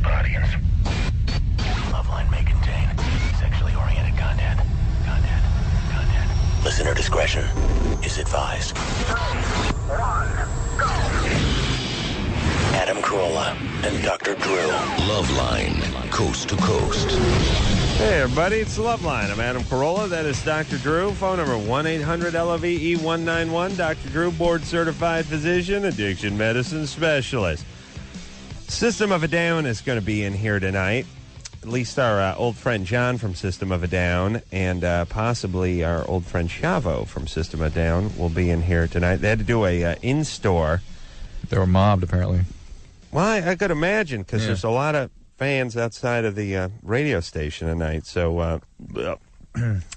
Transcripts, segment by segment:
adult audience. Loveline may contain sexually oriented content. Listener discretion is advised. 3, 1, go! Adam Carolla and Dr. Drew. Loveline, coast to coast. Hey, everybody, it's Loveline. I'm Adam Carolla. That is Dr. Drew. Phone number 1-800-LOVE-191. Dr. Drew, board-certified physician, addiction medicine specialist. System of a Down is going to be in here tonight. At least our old friend John from System of a Down and possibly our old friend Chavo from System of a Down will be in here tonight. They had to do a in-store. They were mobbed, apparently. Well, I could imagine, because there's a lot of fans outside of the radio station tonight. So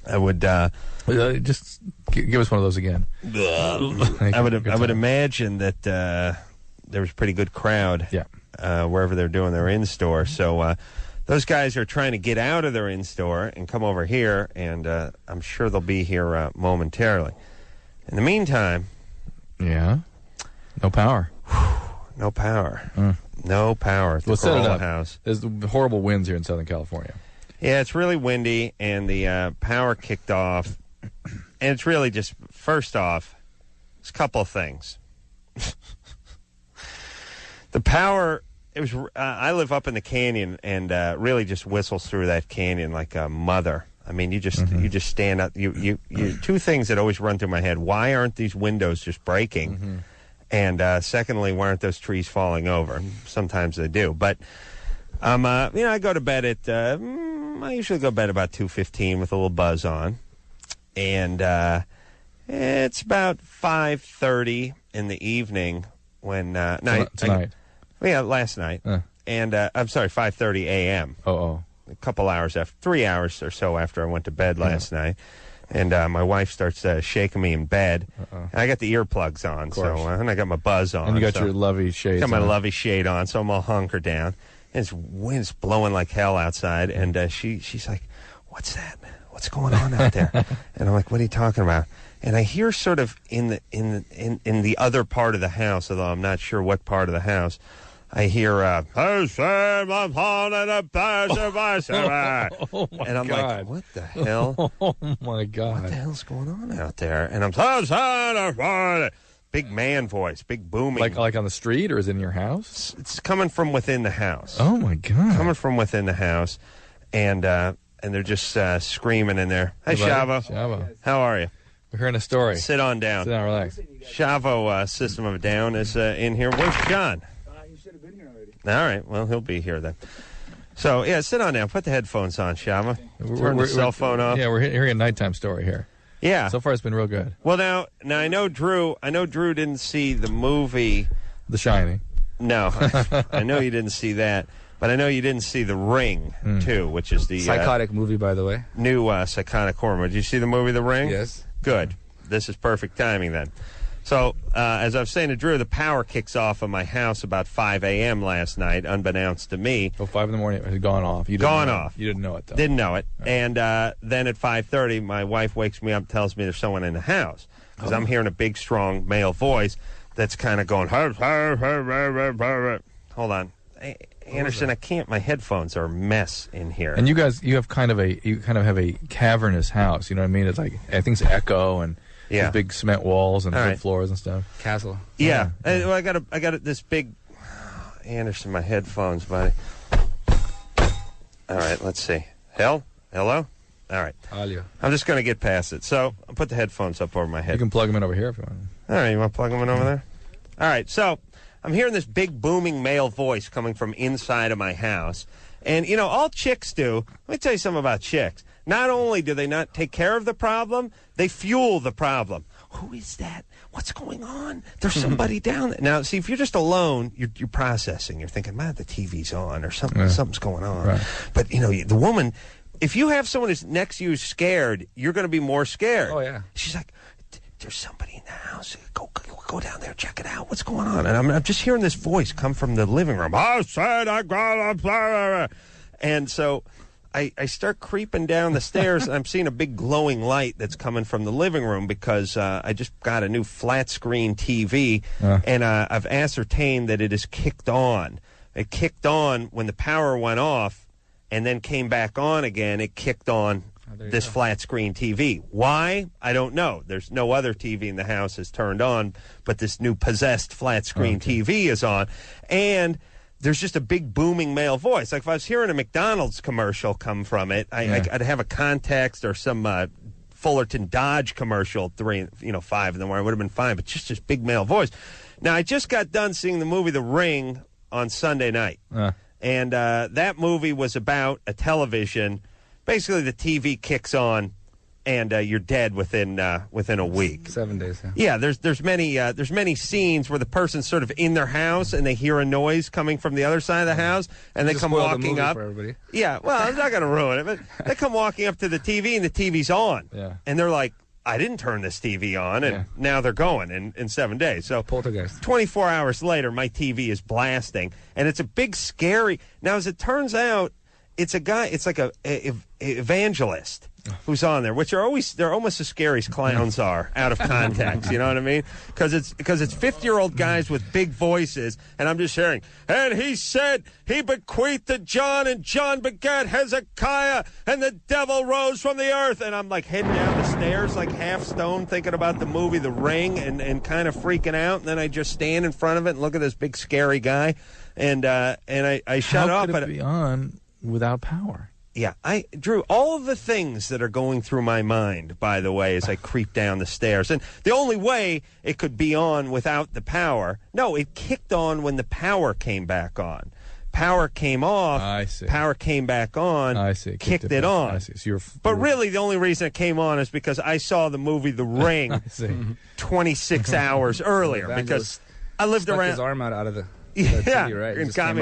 I would just give us one of those again. I would imagine that there was a pretty good crowd. Yeah. Wherever they're doing their in-store. So those guys are trying to get out of their in-store and come over here, and I'm sure they'll be here momentarily. In the meantime... Yeah? No power. No power. No power at the Carolla house. There's horrible winds here in Southern California. Yeah, it's really windy, and the power kicked off. And it's really just, first off, it's a couple of things. The power, it was. I live up in the canyon, and really just whistles through that canyon like a mother. I mean, you just stand up. You two things that always run through my head: why aren't these windows just breaking? And secondly, why aren't those trees falling over? Sometimes they do, but I go to bed at. I usually go to bed about 2:15 with a little buzz on, and it's about 5:30 in the evening when tonight. Yeah, last night. And I'm sorry, 5:30 a.m. A couple hours after, 3 hours or so after I went to bed last night. And my wife starts shaking me in bed. And I got the earplugs on, and I got my buzz on. And you got your lovey shades on. Got my lovey shade on, so I'm all hunkered down. And it's wind's blowing like hell outside. And she's like, "What's that? What's going on out there?" And I'm like, "What are you talking about?" And I hear sort of in the other part of the house, although I'm not sure what part of the house, I hear, and I'm like, what the hell? Oh, my God. What the hell's going on out there? And I'm, big man voice, big booming. Like on the street, or is it in your house? It's coming from within the house. Oh, my God. Coming from within the house. And they're just screaming in there. Hey, Chavo. How are you? We're hearing a story. Sit on down. Sit down, relax. Chavo, System of a Down, is in here. Where's John? He should have been here already. All right. Well, he'll be here then. So, yeah, sit on down. Put the headphones on, Chavo. Turn the cell phone off. Yeah, we're hearing a nighttime story here. Yeah. So far, it's been real good. Well, now I know Drew didn't see the movie The Shining. No. I know you didn't see that. But I know you didn't see The Ring, too, which is the psychotic movie, by the way. New psychotic horror movie. Did you see the movie The Ring? Yes. Good. This is perfect timing then. So, as I was saying to Drew, the power kicks off in my house about 5 a.m. last night, unbeknownst to me. Oh, 5 in the morning, it had gone off. You didn't know it, though. Didn't know it. Right. And then at 5:30, my wife wakes me up and tells me there's someone in the house. Because I'm hearing a big, strong male voice that's kind of going, hold on. Anderson, I can't. My headphones are a mess in here. And you kind of have a cavernous house. You know what I mean? It's like, I think it's echo and yeah, big cement walls and wood floors and stuff. Castle. Yeah. Well, I got this big. Anderson, my headphones, buddy. All right, let's see. Hello. All right. I'm just going to get past it. So I'll put the headphones up over my head. You can plug them in over here if you want. All right, you want to plug them in over there? All right. So I'm hearing this big booming male voice coming from inside of my house. And, all chicks do, let me tell you something about chicks. Not only do they not take care of the problem, they fuel the problem. Who is that? What's going on? There's somebody down there. Now, see, if you're just alone, you're processing. You're thinking, man, the TV's on or something's going on. Right. But, the woman, if you have someone who's next to you scared, you're going to be more scared. Oh, yeah. She's like, there's somebody in the house. Go down there, check it out. What's going on? And I'm just hearing this voice come from the living room. And so I start creeping down the stairs, and I'm seeing a big glowing light that's coming from the living room because I just got a new flat screen TV, and I've ascertained that it is kicked on. It kicked on when the power went off and then came back on again. It kicked on this flat screen TV. Why? I don't know. There's no other TV in the house is turned on, but this new possessed flat screen TV is on. And there's just a big booming male voice. Like if I was hearing a McDonald's commercial come from it, I'd have a context or some Fullerton Dodge commercial 5 in the morning. It would have been fine, but just this big male voice. Now, I just got done seeing the movie The Ring on Sunday night. And that movie was about a television. Basically, the TV kicks on, and you're dead within a week. 7 days. Yeah, there's many scenes where the person's sort of in their house and they hear a noise coming from the other side of the house, and they come walking up. For everybody. Yeah, well, I'm not going to ruin it, but they come walking up to the TV and the TV's on, and they're like, "I didn't turn this TV on," and now they're going in 7 days. So Poltergeist. 24 hours later, my TV is blasting, and it's a big scary. Now, as it turns out, it's a guy. It's like a evangelist who's on there, which they're almost as scary as clowns are out of context. You know what I mean? Because it's 50-year-old guys with big voices, and I'm just hearing, and he said he bequeathed to John, and John begat Hezekiah, and the devil rose from the earth, and I'm like heading down the stairs like half stoned, thinking about the movie The Ring, and kind of freaking out, and then I just stand in front of it and look at this big scary guy, and I shut How up. could it be on without power? Yeah, Drew, all of the things that are going through my mind, by the way, as I creep down the stairs. And the only way it could be on without the power, no, it kicked on when the power came back on. Power came off, I see. Power came back on, I see. kicked it on. I see. So but really, the only reason it came on is because I saw the movie The Ring I see. 26 hours earlier, because I lived around. His arm out of the yeah, TV, right? and got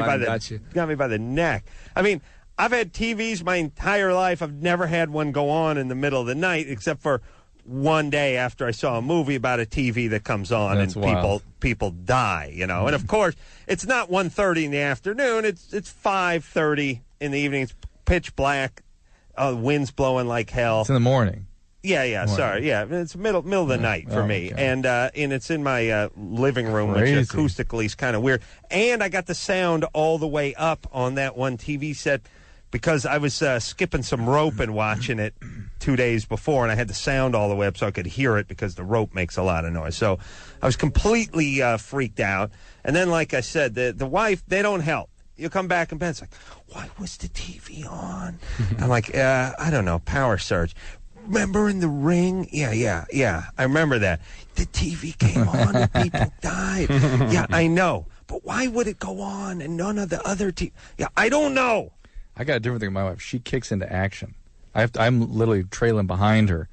me by the neck. I mean, I've had TVs my entire life. I've never had one go on in the middle of the night, except for one day after I saw a movie about a TV that comes on. That's and wild. people die, And of course, it's not 1:30 in the afternoon. It's 5:30 in the evening. It's pitch black. Wind's blowing like hell. It's in the morning. Yeah, sorry. Yeah, it's middle of the night for me. Okay. And it's in my living room, Crazy. which acoustically is kind of weird. And I got the sound all the way up on that one TV set because I was skipping some rope and watching it 2 days before, and I had the sound all the way up so I could hear it because the rope makes a lot of noise. So I was completely freaked out. And then, like I said, the wife, they don't help. You come back in bed, it's like, why was the TV on? I'm like, I don't know, power surge. Remember in The Ring? Yeah. I remember that. The TV came on and people died. Yeah, I know. But why would it go on and none of the other TV? Yeah, I don't know. I got a different thing with my wife. She kicks into action. I'm literally trailing behind her.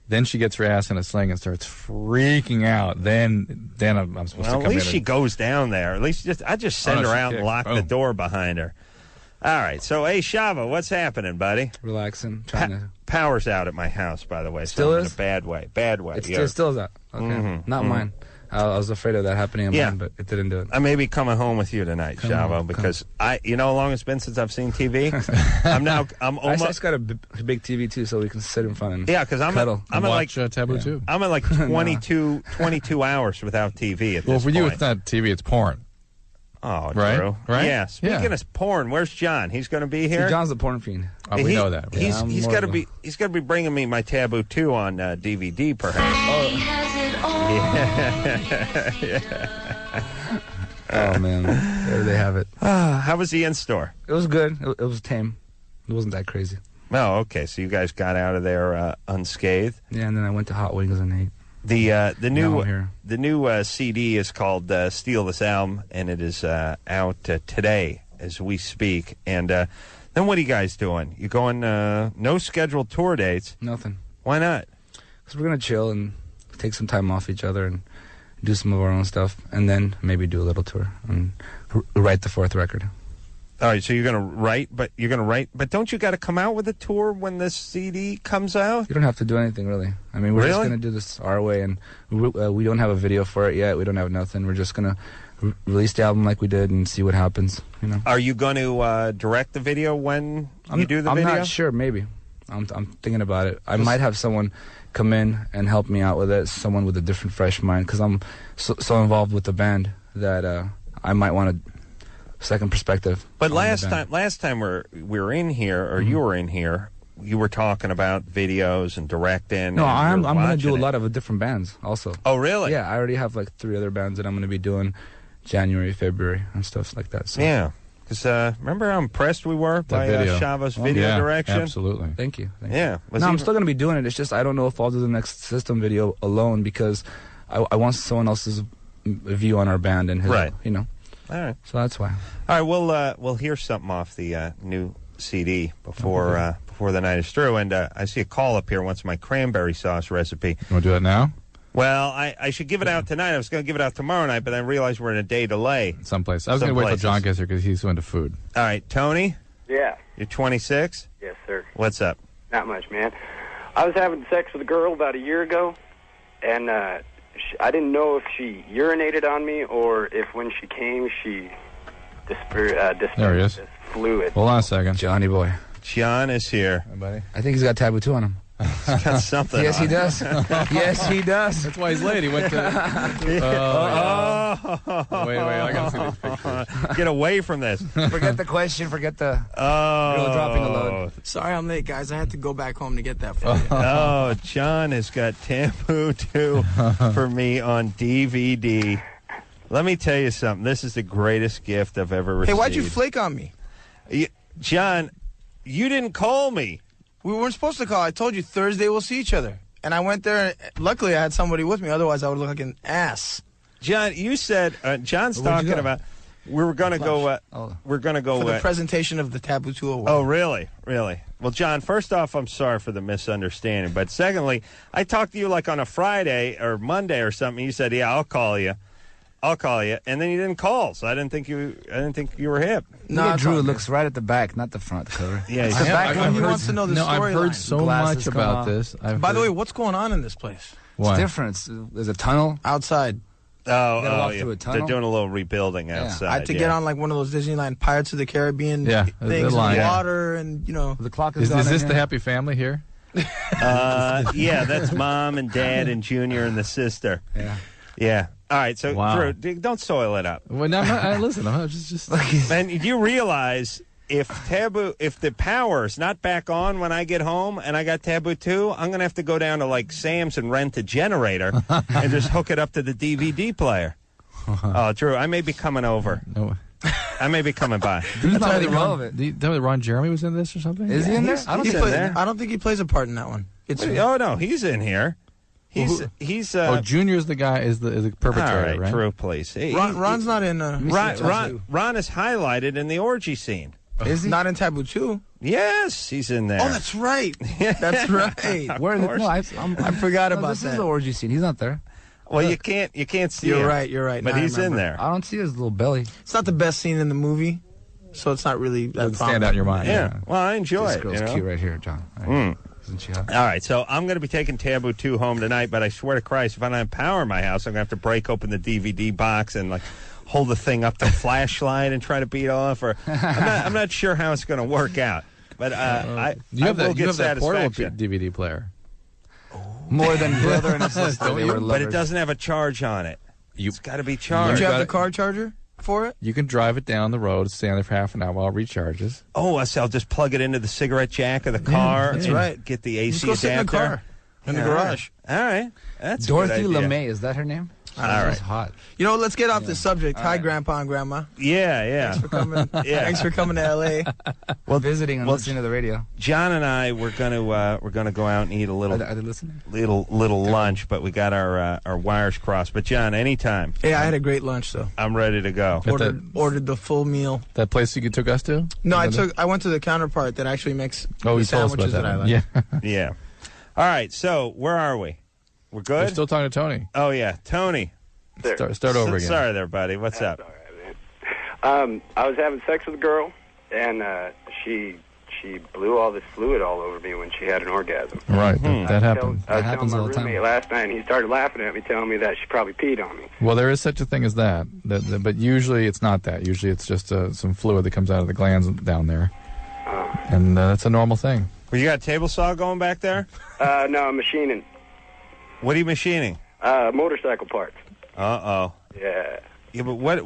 Then she gets her ass in a sling and starts freaking out. Then I'm supposed to come in. At least she goes down there. At least I just send her out and lock the door behind her. All right. So, hey, Shava, what's happening, buddy? Relaxing. Power's out at my house, by the way. Still so is? In a bad way. Bad way. It still is out. Okay. Not mine. I was afraid of that happening in mine, but it didn't do it. I may be coming home with you tonight, Shavo, because you know how long it's been since I've seen TV? I'm almost. I just got a big TV too, so we can sit in front and because I'm cuddle. I'm at like Taboo too. I'm at like 22 hours without TV at this point. Well, for you, it's not TV; it's porn. Oh, right? Drew. Right? Yeah. Speaking of porn, where's John? He's going to be here. See, John's the porn fiend. We know that. He's got to be. He's going to be bringing me my Taboo 2 on DVD, perhaps. Oh man, there they have it. How was the in-store? It was good. It was tame. It wasn't that crazy. Oh, okay. So you guys got out of there unscathed. Yeah, and then I went to Hot Wings and ate. The new CD is called "Steal This Album," and it is out today as we speak. And then what are you guys doing? You going? No scheduled tour dates. Nothing. Why not? Because we're gonna chill and take some time off each other and do some of our own stuff, and then maybe do a little tour and write the 4th record. All right, so you're gonna write, but don't you got to come out with a tour when this CD comes out? You don't have to do anything really. I mean, we're just gonna do this our way, and we don't have a video for it yet. We don't have nothing. We're just gonna release the album like we did and see what happens. You know. Are you going to direct the video when you do the video? I'm not sure. Maybe. I'm thinking about it. I might have someone come in and help me out with it. Someone with a different, fresh mind, because I'm so involved with the band that I might want to second perspective. But last time we were in here, or you were in here, you were talking about videos and directing. No, and I'm going to do a lot of different bands also. Oh, really? Yeah, I already have like 3 other bands that I'm going to be doing January, February, and stuff like that. So. Yeah. Because remember how impressed we were by Shava's video direction? Absolutely. Thank you. Yeah. I'm still going to be doing it. It's just I don't know if I'll do the next System video alone because I want someone else's view on our band and his, you know. All right. So that's why. All right. We'll hear something off the new CD before the night is through. And I see a call up here wants my cranberry sauce recipe. You want to do that now? Well, I should give it out tonight. I was going to give it out tomorrow night, but I realized we're in a day delay. Someplace. I was going to wait till John gets here because he's into food. All right, Tony? Yeah. You're 26? Yes, sir. What's up? Not much, man. I was having sex with a girl about a year ago, and I didn't know if she urinated on me or if when she came, she dispersed this fluid. Hold on a second. Johnny boy. John is here. Hey, buddy. I think he's got Taboo 2 on him. He's got something Yes, on he does. Yes, he does. That's why he's late. He went to... Wait, I got to see these pictures. Get away from this. Forget the question. Forget the girl dropping a load. Sorry I'm late, guys. I had to go back home to get that for you. Oh, John has got Taboo 2 for me on DVD. Let me tell you something. This is the greatest gift I've ever received. Hey, why'd you flake on me? John, you didn't call me. We weren't supposed to call. I told you Thursday we'll see each other. And I went there. Luckily, I had somebody with me. Otherwise, I would look like an ass. John, you said John's talking about we were going to go. We're going to go for the presentation of the Taboo 2 award. Oh, really? Really? Well, John, first off, I'm sorry for the misunderstanding. But secondly, I talked to you like on a Friday or Monday or something. You said, "Yeah, I'll call you." And then you didn't call, so I didn't think you were hip. No, Drew looks right at the back, not the front cover. Yeah, it's the back. He wants to know the storyline. I've heard so much about this. By the way, what's going on in this place? What? It's different. There's a tunnel outside. Oh, through a tunnel. They're doing a little rebuilding outside. I had to get on like one of those Disneyland Pirates of the Caribbean things, water, and the clock is. Is this the happy family here? Yeah, that's Mom and Dad and Junior and the sister. Yeah. All right, so Drew, don't soil it up. Well, no, listen, I'm just. And you realize if the power's not back on when I get home and I got Taboo 2, I'm gonna have to go down to like Sam's and rent a generator and just hook it up to the DVD player. Oh, Drew, I may be coming over. No. I may be coming by. He's not really relevant. Do you tell me Ron Jeremy was in this or something? Is he in there? I don't think he plays a part in that one. Oh no, he's in here. He's Junior's the guy is the perpetrator, all right, right? Drew, please. Ron's not in. Ron is highlighted in the orgy scene. Is he not in Taboo 2? Yes, he's in there. Oh, that's right. That's right. Where? No, I forgot about this that. This is the orgy scene. He's not there. Well, you can't see him. You're right. But he's in there. I don't see his little belly. It's not the best scene in the movie, so it's not really that stand out in your mind. Yeah. Well, I enjoy it. This girl's cute right here, John. Right. Isn't she hot? All right, so I'm going to be taking Taboo 2 home tonight, but I swear to Christ, if I don't have power in my house, I'm going to have to break open the DVD box and like hold the thing up to a flashlight and try to beat off. Or I'm not sure how it's going to work out. But I will get that portable satisfaction. DVD player. More than brother and sister. But it doesn't have a charge on it. It's got to be charged. Do you have the car charger for it? You can drive it down the road, stand there for half an hour while it recharges. Oh, so I'll just plug it into the cigarette jack of the car. That's right. Get the AC just go sit in the car. In the garage. All right. That's Dorothy LeMay, is that her name? All right. She's hot. You know, let's get off this subject. Hi, Grandpa and Grandma. Yeah. Thanks for coming. Thanks for coming to L.A. Well, visiting and listening to the radio. John and I we're gonna go out and eat a little. Are they listening? Little lunch, but we got our wires crossed. But John, anytime. Hey, I had a great lunch though. I'm ready to go. Ordered the full meal. That place you took us to? No, I went to the counterpart that actually makes the sandwiches that I like. Yeah. Yeah. All right. So where are we? We're good. We're still talking to Tony. Oh yeah, Tony. Start over again. Sorry there, buddy. What's up? All right, man. I was having sex with a girl, and she blew all this fluid all over me when she had an orgasm. Right, that happens. I was happens telling all my the time. roommate last night, and he started laughing at me, telling me that she probably peed on me. Well, there is such a thing as that, but usually it's not that. Usually it's just some fluid that comes out of the glands down there, and that's a normal thing. Well, you got a table saw going back there? No, I'm machining. What are you machining? Motorcycle parts. Uh-oh. Yeah. Yeah, but what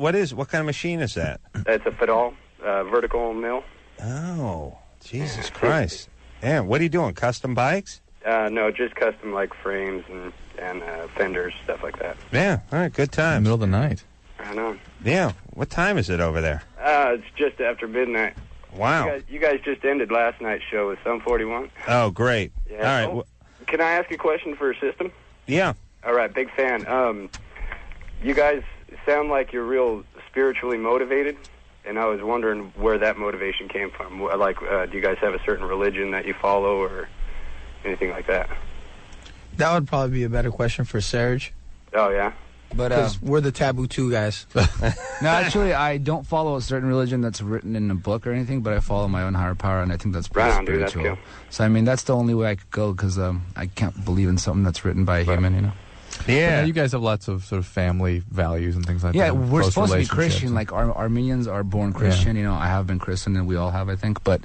kind of machine is that? It's a Fidal vertical mill. Oh, Jesus Christ. Yeah, what are you doing, custom bikes? No, just custom like frames and fenders, stuff like that. Yeah, all right, good times. In the middle of the night. I know. Yeah, what time is it over there? It's just after midnight. Wow. You guys just ended last night's show with Sum 41. Oh, great. Yeah. All right. Can I ask a question for a system? Yeah. All right, big fan. You guys sound like you're real spiritually motivated, and I was wondering where that motivation came from. Like, do you guys have a certain religion that you follow or anything like that? That would probably be a better question for Serge. Oh, yeah? But Because we're the Taboo 2 guys. no, actually, I don't follow a certain religion that's written in a book or anything, but I follow my own higher power, and I think that's pretty Right on, dude, that's spiritual. cool. So, I mean, that's the only way I could go, because I can't believe in something that's written by a human, you know? Yeah. You guys have lots of sort of family values and things like that. Yeah, we're close supposed to be relationships Christian. and- Like, Armenians are born Christian. You know, I have been Christian, and we all have, I think, but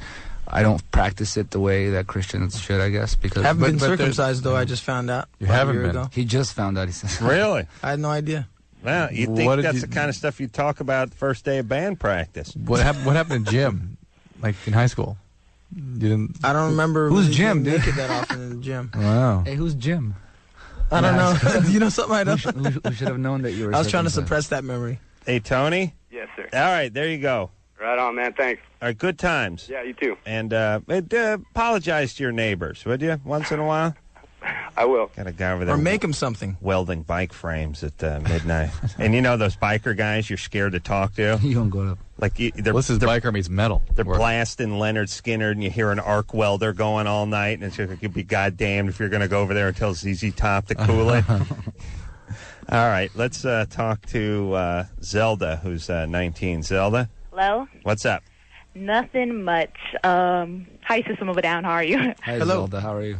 I don't practice it the way that Christians should, I guess, because... I haven't been but circumcised, though. I just found out. You about a haven't year been? ago. He just found out, he said. Really? I had no idea. Well, you What think did that's you- the kind of stuff you talk about the first day of band practice. What happened in gym, like in high school? You didn't. I don't remember Who's really Jim, being dude? naked that often in the gym. Wow. Hey, who's Jim? I don't know. Do you know something I don't? We should have known that you were I was trying to circumcised. suppress that memory. Hey, Tony? Yes, sir. All right, there you go. Right on, man. Thanks. All right, good times. Yeah, you too. And apologize to your neighbors, would you, once in a while? I will. Got a guy over there Or make him something. welding bike frames at midnight. And you know those biker guys you're scared to talk to? You don't go to... Like they're, Well, this is biker meets metal. they're Work. blasting Leonard Skinner, and you hear an arc welder going all night, and it's like, you'd be goddamned if you're going to go over there and tell ZZ Top to cool it. All right, let's talk to Zelda, who's 19. Zelda, Hello? what's up? Nothing much. Hi, System of a Down. How are you? Hi, Hello. Zelda, how are you?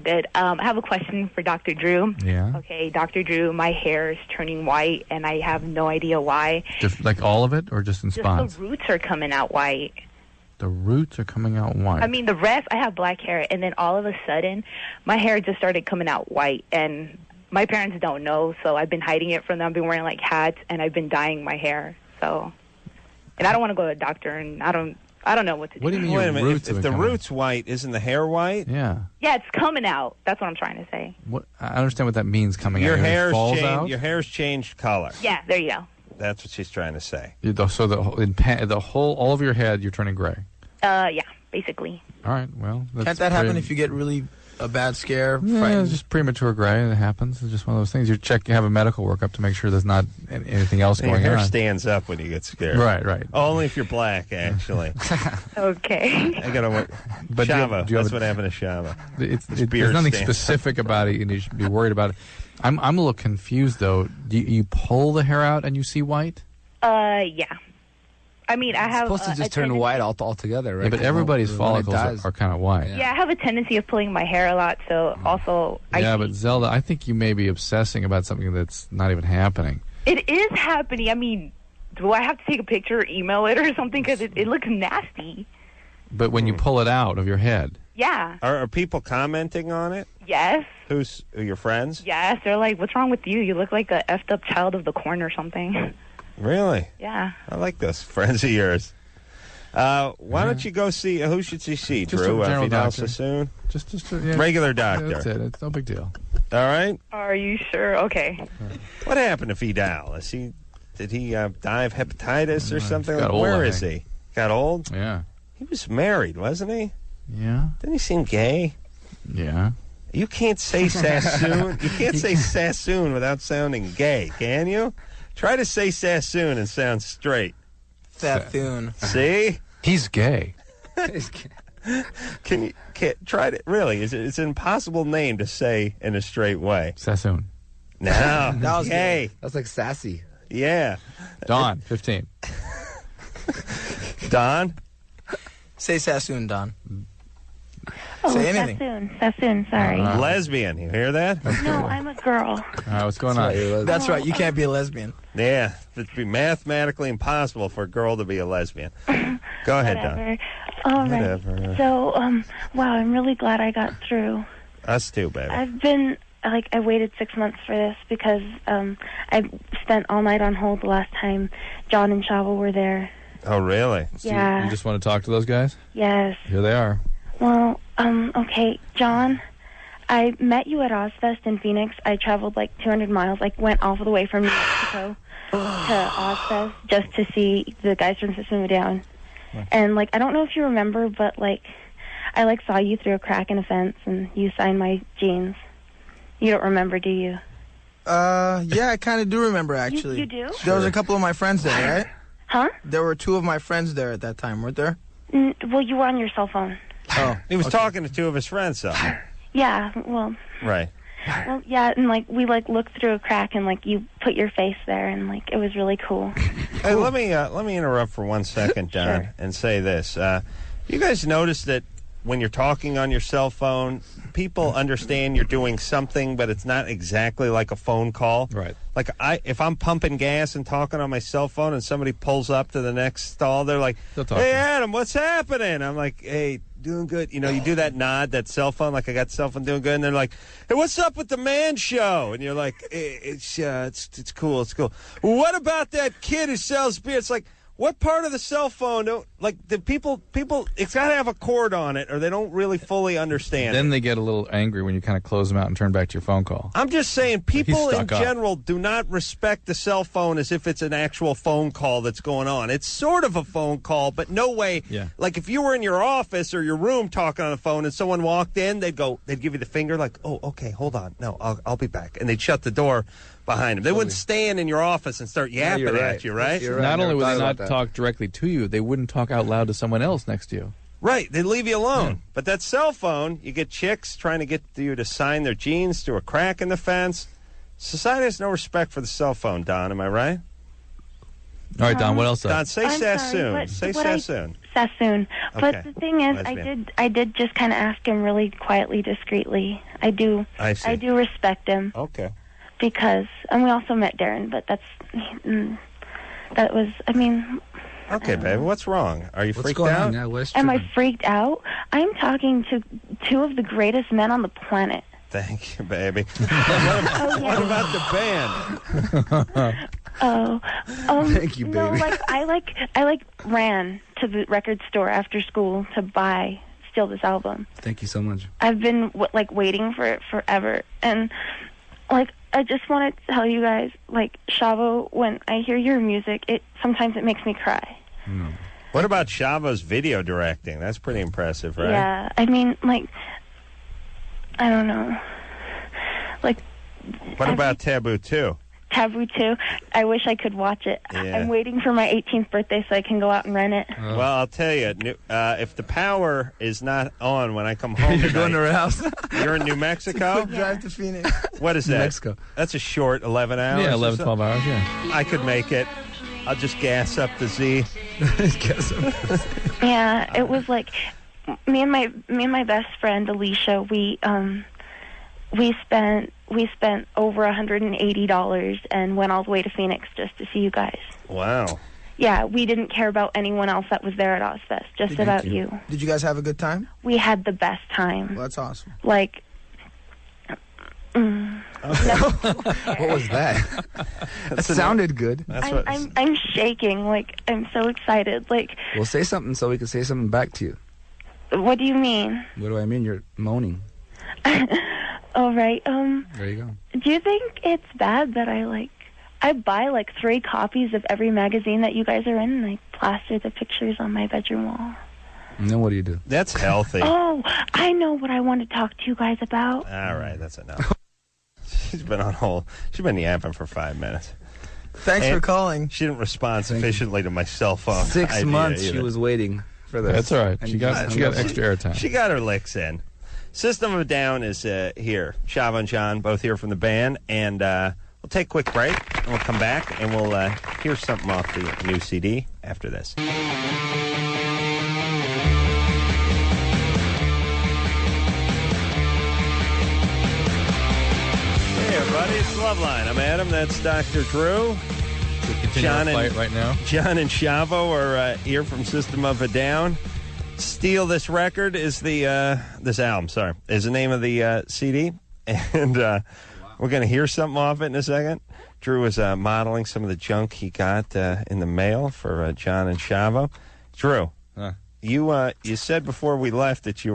Good. I have a question for Dr. Drew. Yeah. Okay, Dr. Drew, my hair is turning white, and I have no idea why. Just like all of it, or just in Just spots? the roots are coming out white. The roots are coming out white. I mean, the rest, I have black hair, and then all of a sudden, my hair just started coming out white, and my parents don't know, so I've been hiding it from them. I've been wearing, like, hats, and I've been dyeing my hair, so... And I don't want to go to a doctor, and I don't know what to do. What do you mean Wait a your minute. roots If have the been coming root's white, isn't the hair white? Yeah. Yeah, it's coming out. That's what I'm trying to say. What? I understand what that means coming Your out. It hair's falls changed. out? Your hair's changed color. Yeah, there you go. That's what she's trying to say. So the whole, all of your head, you're turning gray. Yeah, basically. All right. Well, that's Can't that happen pretty- if you get really a bad scare? Yeah, frightened? it's just premature gray. It happens. It's just one of those things. You have a medical workup to make sure there's not anything else Your going hair on. stands up when you get scared. Right. Only if you're black, actually. Okay. I gotta wait. But Shava. do you have That's what happened to Shava. There's beard nothing stands up. specific about it, and you should be worried about it. I'm a little confused though. Do you pull the hair out and you see white? Yeah. I mean, I It's have supposed to a just turn tendency- white altogether, right? Yeah, but 'Cause everybody's when it follicles dies- are kind of white. Yeah. Yeah, I have a tendency of pulling my hair a lot, so also Yeah, but Zelda, I think you may be obsessing about something that's not even happening. it is happening. I mean, do I have to take a picture or email it or something? Because it looks nasty. But when you pull it out of your head, Yeah. Are people commenting on it? Yes. Who's your friends? Yes. They're like, what's wrong with you? You look like a effed up child of the corn or something. Really? Yeah. I like those friends of yours. Why don't you go see? Who should you see? Just Drew? a general Fidel doctor. Sassoon? just yeah, Regular yeah, doctor. that's it. It's no big deal. All right. Are you sure? Okay. What happened to Fidel? Did he die of hepatitis or something? got old, Where I is think. he? Got old? Yeah. He was married, wasn't he? Yeah. Didn't he seem gay? Yeah. You can't say Sassoon. You can't say Sassoon without sounding gay, can you? Try to say Sassoon and sound straight. Sassoon. See? He's gay. Can't try to really? It's an impossible name to say in a straight way. Sassoon. No, That was gay. That's like sassy. Yeah, Don, 15. Don. Say Sassoon, Don. Oh, Say anything. Sassoon, sorry. Lesbian. You hear that? No, I'm a girl. What's going on? That's right. You can't be a lesbian. Yeah, it'd be mathematically impossible for a girl to be a lesbian. Go ahead, Don. Whatever. All right. Whatever. So, wow, I'm really glad I got through. Us too, baby. I've been I waited 6 months for this because I spent all night on hold the last time John and Shava were there. Oh, really? Yeah. You just want to talk to those guys? Yes. Here they are. Well, okay, John, I met you at Ozfest in Phoenix. I traveled like 200 miles, like went all the way from New Mexico to Ozfest just to see the guys from System of a Down. And like, I don't know if you remember, but like, I like saw you through a crack in a fence and you signed my jeans. You don't remember, do you? Yeah, I kind of do remember, actually. You do? There was a couple of my friends there, right? Huh? There were 2 of my friends there at that time, weren't there? Well, you were on your cell phone. Oh. He was talking to 2 of his friends, though. Yeah, well... Right. Well, yeah, and like, we like looked through a crack and like, you put your face there and like, it was really cool. Hey, let me interrupt for 1 second, Don, Sure. and say this. You guys notice that when you're talking on your cell phone, people understand you're doing something, but it's not exactly like a phone call. Right. Like if I'm pumping gas and talking on my cell phone and somebody pulls up to the next stall, they're like, They'll talk to "Hey, you. Adam, what's happening?" I'm like, "Hey, doing good." You know, you do that nod, that cell phone, like I got cell phone doing good, and they're like, "Hey, what's up with the man show?" And you're like, hey, "It's cool, it's cool." What about that kid who sells beer? It's like, what part of the cell phone like the people? It's got to have a cord on it, or they don't really fully understand. Then it. they get a little angry when you kind of close them out and turn back to your phone call. I'm just saying, people in stuck up. general do not respect the cell phone as if it's an actual phone call that's going on. It's sort of a phone call, but no way. Yeah. Like if you were in your office or your room talking on the phone and someone walked in, they'd give you the finger, like, "Oh, okay, hold on, no, I'll be back," and they'd shut the door behind them. They wouldn't stand in your office and start yapping at you, right? You're right. Not only Never would thought they not about that. talk directly to you, they wouldn't talk out loud to someone else next to you. Right, they leave you alone. But that cell phone, you get chicks trying to get you to sign their jeans through a crack in the fence. Society has no respect for the cell phone, Don. Am I right? All right, Don, what else? Don, say I'm Sassoon. sorry, Say what Sassoon. Sassoon. Okay. But the thing is, Lesbian. I did just kind of ask him really quietly, discreetly. I do respect him. Okay. Because, and we also met Darren, but that was, I mean... Okay, baby, what's wrong? Are you What's freaked going out? on now? What's Am I tripping? freaked out? I'm talking to 2 of the greatest men on the planet. Thank you, baby. What about the band? Thank you, No, baby. like I ran to the record store after school to steal this album. Thank you so much. I've been waiting for it forever, and like I just want to tell you guys, like Shavo, when I hear your music, sometimes it makes me cry. What about Shava's video directing? That's pretty impressive, right? Yeah, I mean, like I don't know, like. What about Taboo 2? Taboo 2. I wish I could watch it. Yeah. I'm waiting for my 18th birthday so I can go out and rent it. Well, I'll tell you, if the power is not on when I come home You're going to tonight, her house. you're in New Mexico? Drive to Phoenix. What is New that? Mexico. That's a short 11 hours. Yeah, or 11, so. 12 hours, yeah. I could make it. I'll just gas up the Z. Yeah, it was like me and my best friend Alicia. We spent over $180 and went all the way to Phoenix just to see you guys. Wow. Yeah, we didn't care about anyone else that was there at Ozfest, just about you. Did you guys have a good time? We had the best time. Well, that's awesome. Like, What was that? That sounded good. That's what. I'm shaking. Like, I'm so excited. Like, Well, say something so we can say something back to you. what do you mean? What do I mean? You're moaning. All right. There you go. Do you think it's bad that I buy like 3 copies of every magazine that you guys are in and I plaster the pictures on my bedroom wall? And then what do you do? That's healthy. Oh, I know what I want to talk to you guys about. All right, that's enough. She's been on hold. She's been yapping for 5 minutes. Thanks for calling. She didn't respond sufficiently to my cell phone. 6 idea months she either. was waiting for this. That's all right. And She got extra airtime. She got her licks in. System of a Down is here. Shava and John, both here from the band. And we'll take a quick break, and we'll come back, and we'll hear something off the new CD after this. Hey, everybody, it's Loveline. I'm Adam. That's Dr. Drew. Continue our fight right now. John and Shavo are here from System of a Down. Steal This Record is the this album, sorry, is the name of the CD. and we're going to hear something off it in a second. Drew was modeling some of the junk he got in the mail for John and Shavo. Drew, you said before we left that you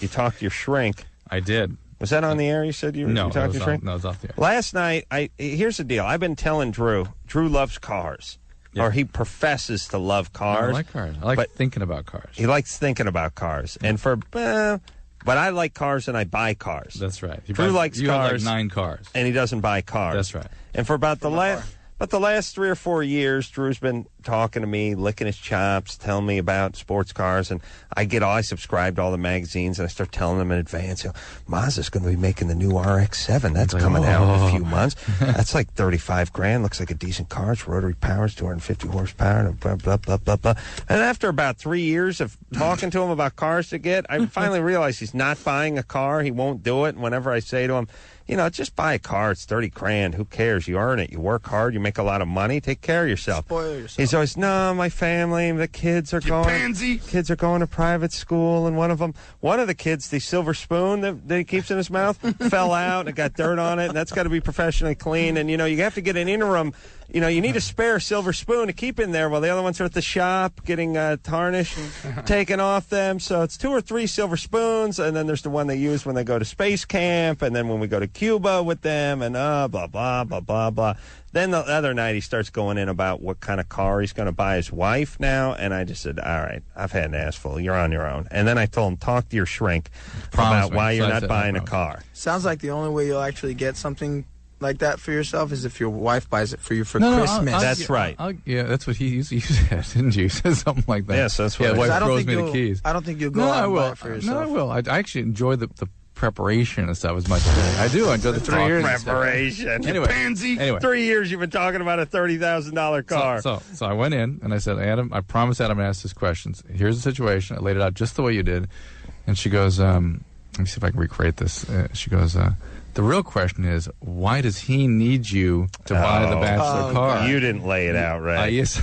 talked to your shrink. I did. Was that on the air? You said you talked to your shrink? No, it was off the air. Last night, here's the deal. I've been telling Drew loves cars. Yeah. Or he professes to love cars. I like cars. I like thinking about cars. He likes thinking about cars. And but I like cars and I buy cars. That's right. Drew likes cars. You have like 9 cars. And he doesn't buy cars. That's right. And for about the last 3 or 4 years, Drew's been talking to me, licking his chops, telling me about sports cars, and I subscribe to all the magazines, and I start telling them in advance, Mazda's going to be making the new RX-7. That's coming out in a few months. That's like $35,000. Looks like a decent car. It's rotary powers, 250 horsepower, and blah, blah, blah, blah, blah. And after about 3 years of talking to him about cars to get, I finally realized he's not buying a car. He won't do it. And whenever I say to him, just buy a car. It's $30,000. Who cares? You earn it. You work hard. You make a lot of money. Take care of yourself. Spoil yourself. He's always, no, my family, the kids are going to private school, and one of the kids, the silver spoon that he keeps in his mouth, fell out and it got dirt on it, and that's got to be professionally cleaned. And you have to get an interim. You need a spare silver spoon to keep in there while the other ones are at the shop getting tarnished and taken off them. So it's 2 or 3 silver spoons, and then there's the one they use when they go to space camp, and then when we go to Cuba with them, and blah, blah, blah, blah, blah. Then the other night he starts going in about what kind of car he's going to buy his wife now, and I just said, all right, I've had an ass full. You're on your own. And then I told him, talk to your shrink about why you're not buying a car. Sounds like the only way you'll actually get something like that for yourself is if your wife buys it for you for Christmas. That's right. That's what you said, didn't you? You said something like that. Yes, that's what wife throws me the keys. I don't think you'll go out and buy it for yourself. No, I will. I actually enjoy the preparation and stuff as much as I do. I enjoy the 3 years. Preparation. Anyway, 3 years you've been talking about a $30,000 car. So I went in and I said, Adam, I promised Adam to ask his questions. Here's the situation. I laid it out just the way you did. And she goes, let me see if I can recreate this. She goes, the real question is, why does he need you to buy the bachelor car? You didn't lay it out right. Yes.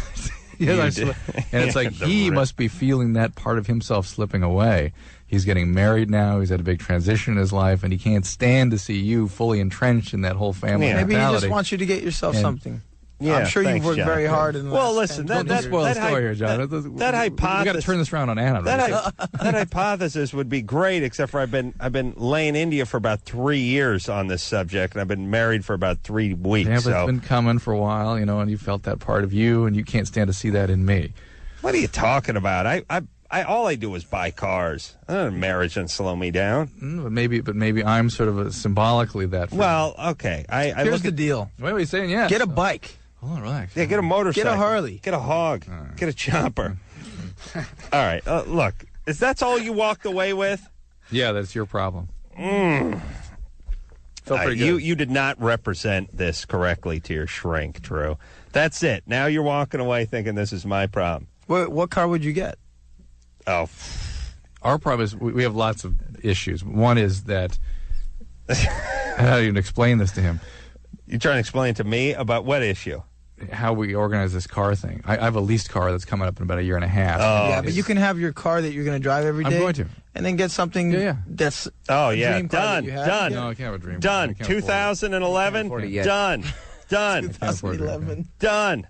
And it's like he must be feeling that part of himself slipping away. He's getting married now. He's had a big transition in his life, and he can't stand to see you fully entrenched in that whole family mentality. Maybe he just wants you to get yourself something. Yeah, I'm sure you've worked very hard in the last listen, don't spoil the story here, John. That hypothesis. We got to turn this around on Adam. That hypothesis would be great, except for I've been laying into you for about 3 years on this subject, and I've been married for about 3 weeks. Yeah, but it's been coming for a while, and you felt that part of you, and you can't stand to see that in me. What are you talking about? All I do is buy cars. Marriage doesn't slow me down. But maybe I'm sort of symbolically that. Well, okay. Here's the deal. What are you saying? Yeah. Get a bike. Hold on, relax. Yeah, get a motorcycle. Get a Harley. Get a hog. Get a chopper. All right. Look, that's all you walked away with? Yeah, that's your problem. Felt pretty good. You did not represent this correctly to your shrink, Drew. That's it. Now you're walking away thinking this is my problem. What car would you get? Oh. Our problem is we have lots of issues. One is that how do you even explain this to him? You're trying to explain to me about what issue? How we organize this car thing. I have a leased car that's coming up in about a year and a half. Oh. Yeah, but you can have your car that you're going to drive every day. I'm going to. And then get something that's dream car done. No, I can't have a dream done. 2011? Done. 2011. Done.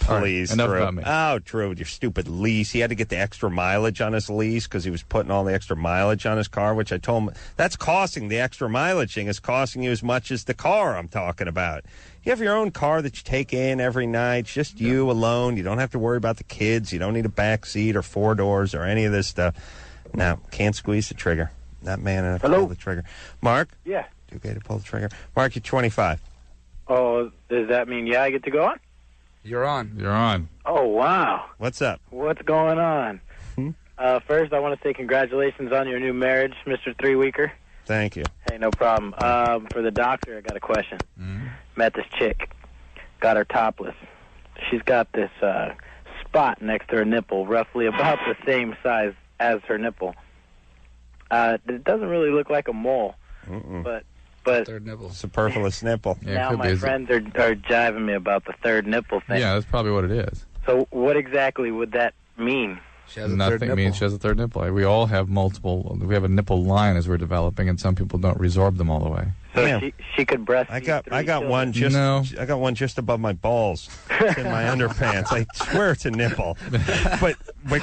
Please, enough Drew. about me. Oh, Drew, with your stupid lease. He had to get the extra mileage on his lease because he was putting all the extra mileage on his car, which I told him, that's costing the extra mileage thing. It's costing you as much as the car I'm talking about. You have your own car that you take in every night, just you alone. You don't have to worry about the kids. You don't need a back seat or 4 doors or any of this stuff. No, can't squeeze the trigger. Not man enough to pull the trigger. Mark? Yeah. Okay to pull the trigger. Mark, you're 25. Oh, does that mean, I get to go on? You're on. You're on. Oh, wow. What's up? What's going on? First, I want to say congratulations on your new marriage, Mr. 3-Weeker. Thank you. Hey, no problem. For the doctor, I got a question. Met this chick. Got her topless. She's got this spot next to her nipple, roughly about the same size as her nipple. It doesn't really look like a mole, but third nipple. Superfluous nipple. Yeah, now my friends are jiving me about the third nipple thing. Yeah, that's probably what it is. So what exactly would that mean? She has a third nipple. means she has a third nipple. We all have multiple. We have a nipple line as we're developing, and some people don't resorb them all the way. So she could breastfeed. I got one just. No. I got one just above my balls in my underpants. I swear it's a nipple, but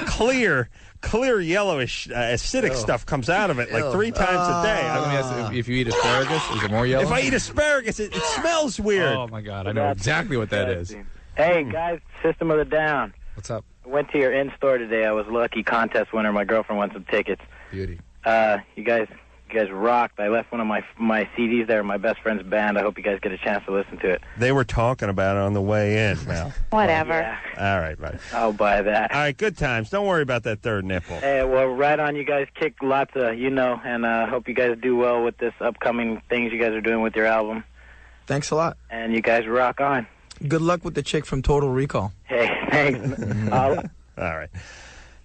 clear yellowish acidic stuff comes out of it like 3 times a day. Let me ask, if you eat asparagus, is it more yellow? If I eat asparagus, it smells weird. Oh my God, I know exactly what that is. Hey guys, System of the Down. What's up? I went to your in-store today. I was lucky contest winner. My girlfriend won some tickets. Beauty. You guys rocked. I left one of my CDs there, my best friend's band. I hope you guys get a chance to listen to it. They were talking about it on the way in, Mel. Whatever. Yeah. All right, buddy. I'll buy that. All right, good times. Don't worry about that third nipple. Hey, well, right on. You guys kicked lots of, and hope you guys do well with this upcoming things you guys are doing with your album. Thanks a lot. And you guys rock on. Good luck with the chick from Total Recall. Hey, thanks. All right.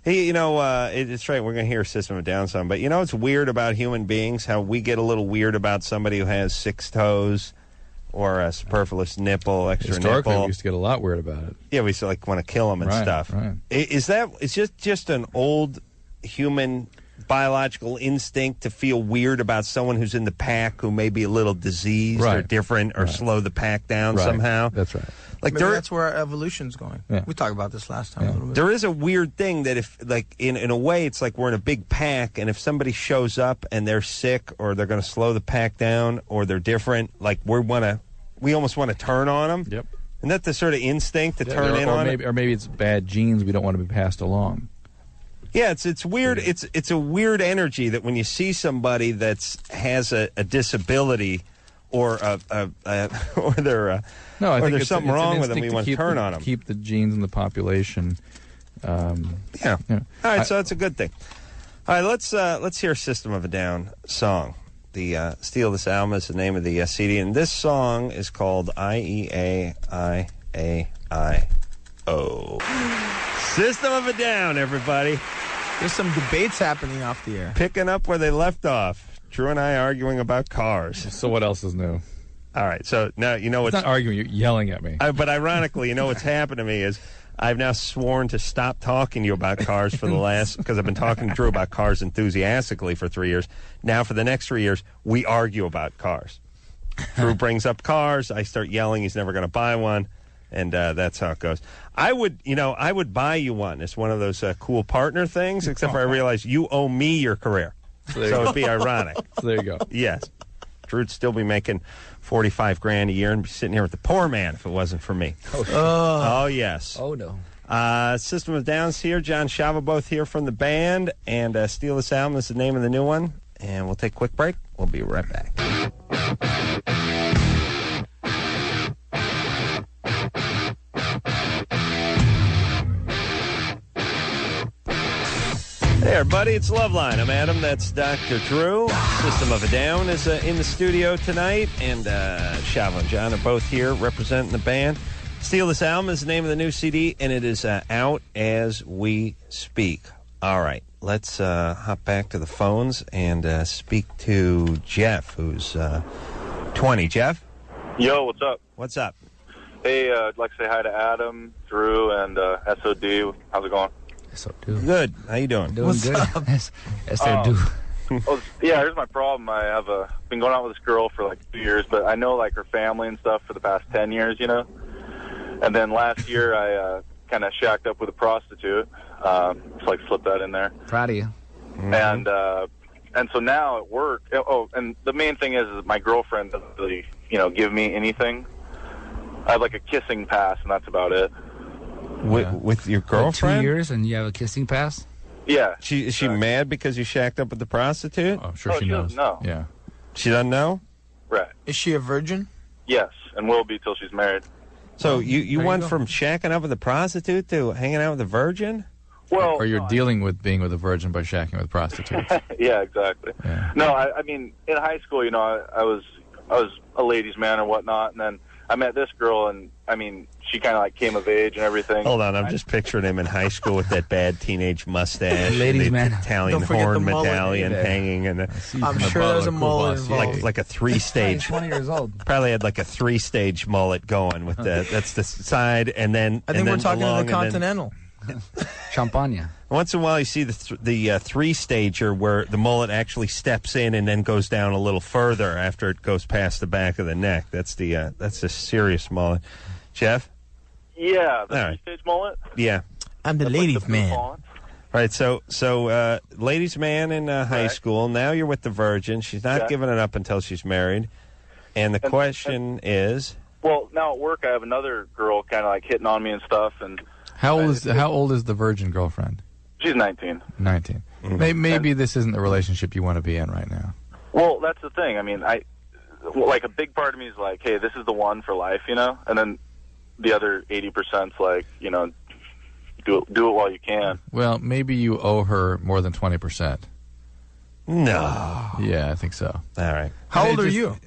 Hey, it's right. We're going to hear System of a Down song. But it's weird about human beings, how we get a little weird about somebody who has 6 toes or a superfluous nipple, extra Historically, nipple. we used to get a lot weird about it. Yeah, we used to want to kill them and stuff. Right. Is just an old human biological instinct to feel weird about someone who's in the pack who may be a little diseased or different or slow the pack down somehow? That's right. Maybe that's where our evolution's going. Yeah. We talked about this last time a little bit. There is a weird thing that if, in a way, it's like we're in a big pack, and if somebody shows up and they're sick or they're going to slow the pack down or they're different, we almost want to turn on them. Yep. Isn't that the sort of instinct to turn in on it? Or maybe it's bad genes we don't want to be passed along. Yeah, it's weird. It's a weird energy that when you see somebody that has a disability or there's something wrong with them, we want to turn on them. Keep the genes in the population. Yeah. All right, so that's a good thing. All right, let's hear System of a Down song. The Steal This Album is the name of the CD, and this song is called IEAIAIO. System of a Down, everybody. There's some debates happening off the air. Picking up where they left off. Drew and I arguing about cars. So what else is new? All right, so now you know what's not arguing. You're yelling at me. But ironically, what's happened to me is I've now sworn to stop talking to you about cars for the last, because I've been talking to Drew about cars enthusiastically for 3 years. Now for the next 3 years, we argue about cars. Drew brings up cars. I start yelling he's never going to buy one. And that's how it goes. I would buy you one. It's one of those cool partner things, except for I realize you owe me your career. So it'd be ironic. So there you go. Yes. Drew'd still be making $45,000 a year and be sitting here with the poor man if it wasn't for me. Oh yes. Oh, no. System of Down's here. John Shava both here from the band. And Steal This Album is the name of the new one. And we'll take a quick break. We'll be right back. Hey, everybody, it's Loveline. I'm Adam. That's Dr. Drew. System of a Down is in the studio tonight, and Shava and John are both here representing the band. Steal This Album is the name of the new CD, and it is out as we speak. All right, let's hop back to the phones and speak to Jeff, who's 20. Jeff? Yo, what's up? What's up? Hey, I'd like to say hi to Adam, Drew, and SOD. How's it going? SOD. Good. How you doing? Doing good. SOD. Yeah, here's my problem. I have been going out with this girl for 2 years, but I know her family and stuff for the past 10 years, And then last year I kind of shacked up with a prostitute. Just slip that in there. Proud of you. Mm-hmm. And so now at work. Oh, and the main thing is my girlfriend doesn't really give me anything. I have a kissing pass, and that's about it. With your girlfriend? 2 years and you have a kissing pass? Yeah. Is she mad because you shacked up with the prostitute? Oh, I'm sure she knows. Doesn't know. Yeah. She doesn't know? Right. Is she a virgin? Yes, and will be till she's married. So you went from shacking up with a prostitute to hanging out with a virgin? Well, or you're dealing with being with a virgin by shacking with prostitutes. Yeah, exactly. Yeah. No, I mean, in high school, I was a ladies' man or whatnot, and then I met this girl, and I mean, she kind of came of age and everything. Hold on, I'm just picturing him in high school with that bad teenage mustache, ladies' man, Italian horn medallion hanging, and I'm sure there's a mullet involved. like a 3-stage. 20 years old. Probably had a 3-stage mullet going with that's the side, and then I think we're talking along, to the Continental. Champagne. Once in a while, you see the three-stager where the mullet actually steps in and then goes down a little further after it goes past the back of the neck. That's a serious mullet. Jeff? Yeah, the three-stage mullet. Yeah. I'm the ladies' man. All right, so ladies' man in high school. Now you're with the virgin. She's not giving it up until she's married. And the question is... Well, now at work, I have another girl kind of like hitting on me and stuff. And how old is the virgin girlfriend? She's 19. 19. Mm-hmm. Maybe this isn't the relationship you want to be in right now. Well, that's the thing. I mean, like a big part of me is like, hey, this is the one for life, you know? And then the other 80%'s like, you know, do it while you can. Well, maybe you owe her more than 20%. No. Yeah, I think so. All right. How old are you?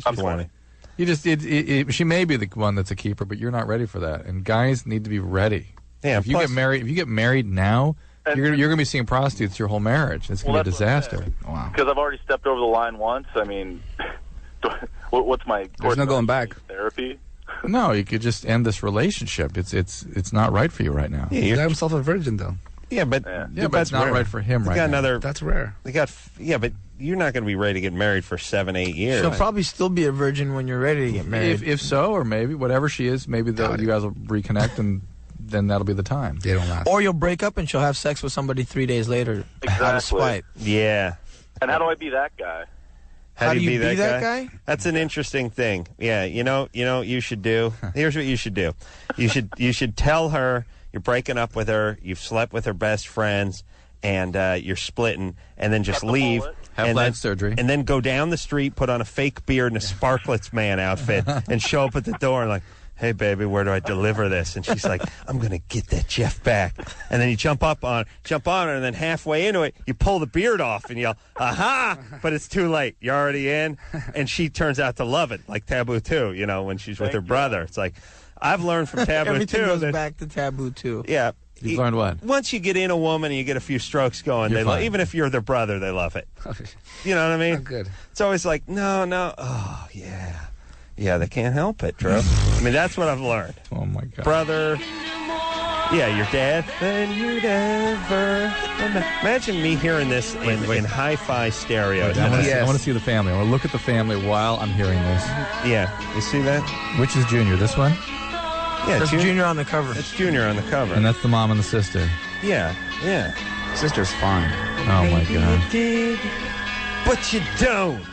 I'm 20. You just she may be the one that's a keeper, but you're not ready for that. And guys need to be ready. Yeah. If you get married now, you're going to be seeing prostitutes your whole marriage. It's going to be a disaster. Wow. Because I've already stepped over the line once. I mean, what's my... There's no going back. Therapy? No, you could just end this relationship. It's not right for you right now. Yeah, he got himself a virgin, though. Yeah, but it's not right for him right now. That's rare. But you're not going to be ready to get married for 7-8 years. She'll probably still be a virgin when you're ready to get married. If so, or maybe whatever she is, maybe you guys will reconnect, and then that'll be the time. They don't last. Or you'll break up and she'll have sex with somebody 3 days later. Exactly. Out of spite. Yeah. And how do I be that guy? How do you be that guy? That's an interesting thing. Yeah, you know what you should do? Here's what you should do. You should tell her you're breaking up with her, you've slept with her best friends, and you're splitting, and then just leave. Have plastic surgery. And then go down the street, put on a fake beard and a Sparklets man outfit, and show up at the door and like, hey, baby, where do I deliver this? And she's like, I'm going to get that Jeff back. And then you jump on her, and then halfway into it, you pull the beard off and yell, aha! But it's too late. You're already in. And she turns out to love it, like Taboo 2, you know, when she's with her brother. It's like, I've learned from Taboo 2. Everything goes back to Taboo 2. Yeah. You've learned what? Once you get in a woman and you get a few strokes going, even if you're their brother, they love it. You know what I mean? Oh, good. It's always like, no, oh, yeah. Yeah, they can't help it, Drew. I mean, that's what I've learned. Oh, my God. Brother. Yeah, your dad. Then you'd ever. Imagine me hearing this in hi-fi stereo. I want to see the family. I want to look at the family while I'm hearing this. Yeah. You see that? Which is Junior? This one? Yeah, that's Junior on the cover. It's Junior on the cover. And that's the mom and the sister. Yeah. Sister's fine. Oh, my God. You did, but you don't.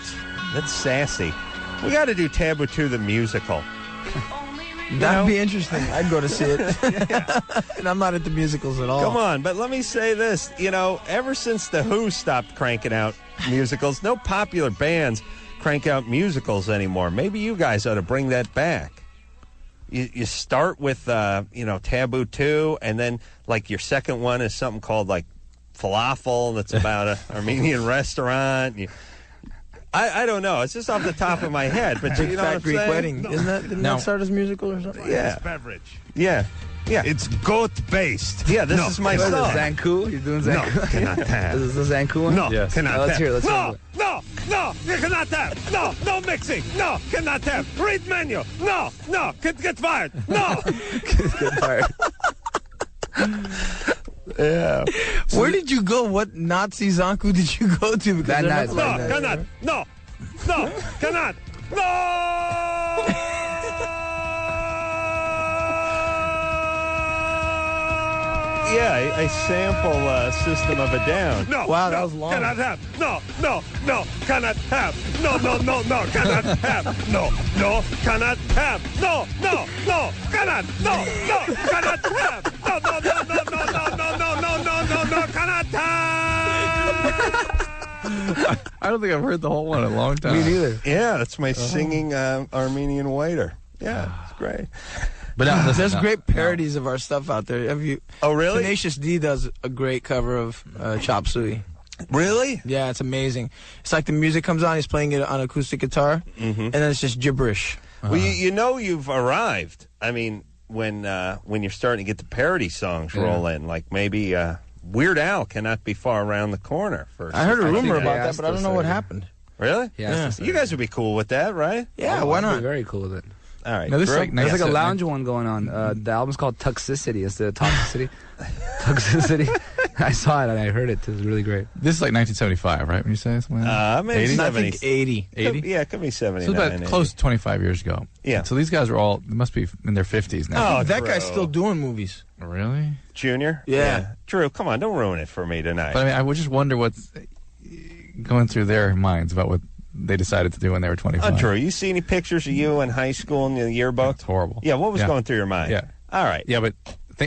That's sassy. We got to do Taboo 2 the musical. That'd be interesting. I'd go to see it. And I'm not at the musicals at all. Come on, but let me say this. You know, ever since The Who stopped cranking out musicals, no popular bands crank out musicals anymore. Maybe you guys ought to bring that back. You start with, Taboo 2, and then, like, your second one is something called, like, Falafel, that's about an Armenian restaurant. I don't know. It's just off the top of my head. But you know what I'm Greek saying? Wedding. Didn't that start as musical or something? Yeah. It's beverage. Yeah. It's goat-based. Yeah, this is my song. Zanku? You're doing Zanku? No, cannot have. Is this the Zanku one? No, yes. cannot have. Let's hear it. No, you cannot have. No mixing. No, cannot have. Read menu. No, get fired. No. Get fired. Yeah. Where did you go? What Nazi Zanku did you go to? Because That night. No, cannot. No, cannot. No. Yeah, I sample System of a Down. No, wow, that was long. Cannot have. No, cannot have. No, cannot have. No, cannot have. No, cannot. No, cannot have. No, cannot have. I don't think I've heard the whole one in a long time. Me neither. Yeah, that's my singing Armenian waiter. Yeah, it's great. But there's great parodies of our stuff out there. Have you? Oh, really? Tenacious D does a great cover of Chop Suey. Really? Yeah, it's amazing. It's like the music comes on, he's playing it on acoustic guitar, and then it's just gibberish. Well, you know you've arrived. I mean, when you're starting to get the parody songs roll in, like maybe Weird Al cannot be far around the corner. I heard a rumor about that, but I don't know what happened. Really? Yeah. You guys would be cool with that, right? Yeah, why I'd not? be very cool with it. All right. No, this is Drew? like There's like a 97. lounge one going on. The album's called Toxicity instead of Toxicity. Toxicity. I saw it and I heard it. It was really great. This is like 1975, right? When you say something like that? Maybe 80? I think 80. 80? Yeah, it could be 79. So about close to 25 years ago. Yeah. So these guys are all, they must be in their 50s now. Oh, That Drew. guy's still doing movies. Really? Junior? Yeah. Drew, come on, don't ruin it for me tonight. But I mean, I would just wonder what's going through their minds about what they decided to do when they were 25. Drew, you see any pictures of you in high school in the yearbook? It's horrible. Yeah, what was going through your mind? Yeah. All right. Yeah, but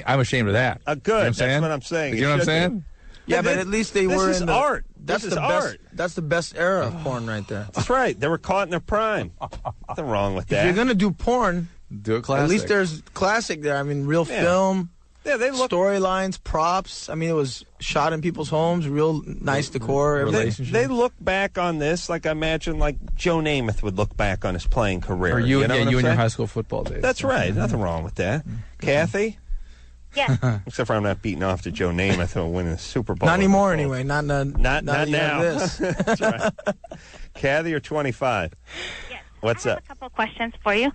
I'm ashamed of that. Good. You know what I'm That's saying? what I'm saying. You know what I'm saying? Yeah, but at least they were This is in the art. That's This the is best. art. That's the best era of porn right there. That's right. They were caught in their prime. Nothing wrong with If that. you're gonna do porn, do it classic. At least there's classic there. I mean, real film. Yeah, they look storylines, props. I mean, it was shot in people's homes, real nice decor. They look back on this like I imagine like Joe Namath would look back on his playing career. Or you, know yeah, what I'm you in your saying? high school football days. That's right. Nothing wrong with that. Kathy? Yeah. Except for I'm not beating off to Joe Namath who will win the Super Bowl. Not anymore, anyway. Not Not that you now. have this. That's right. Kathy, you're 25. Yes. What's I have up? a couple questions for you.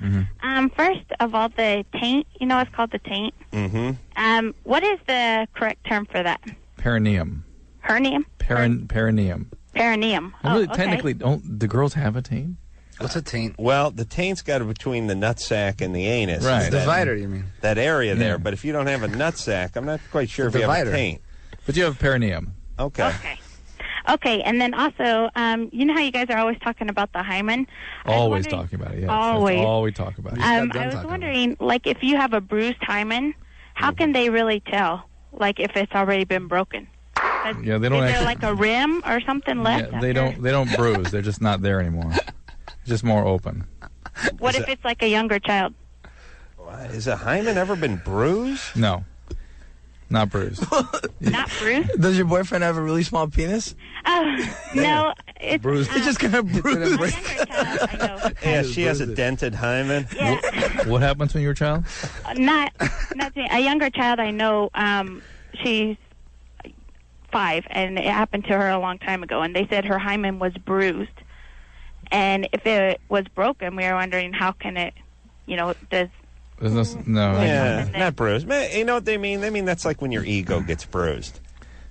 First of all, the taint. You know, it's called the taint. Mm-hmm. What is the correct term for that? Perineum. Hernium? Perineum. Perineum. Well, really, okay. technically, don't the girls have a taint? What's a taint? Well, the taint's got it between the nutsack and the anus. Right. It's that- Divider, you mean? That area there. Yeah. But if you don't have a nutsack, I'm not quite sure if The you have a divider. taint. But you have perineum. Okay. Okay, and then also, you know how you guys are always talking about the hymen? Always talking about it, yeah. Always. That's all we talk about. I was wondering, like, if you have a bruised hymen, how can they really tell, like, if it's already been broken? Yeah, they don't Is there actually, like a rim or something left? yeah, they don't bruise. They're just not there anymore. Just more open. What if it's like a younger child? Has a hymen ever been bruised? No. Not bruised. Not bruised? Does your boyfriend have a really small penis? No, it's bruised. It's just gonna bruise. Yeah, she has a dented hymen. What happens when you're a child? Not a younger child. I know. She's 5, and it happened to her a long time ago. And they said her hymen was bruised, and if it was broken, we were wondering how can it, does. No. Yeah, not bruised. You know what they mean? They mean that's like when your ego gets bruised.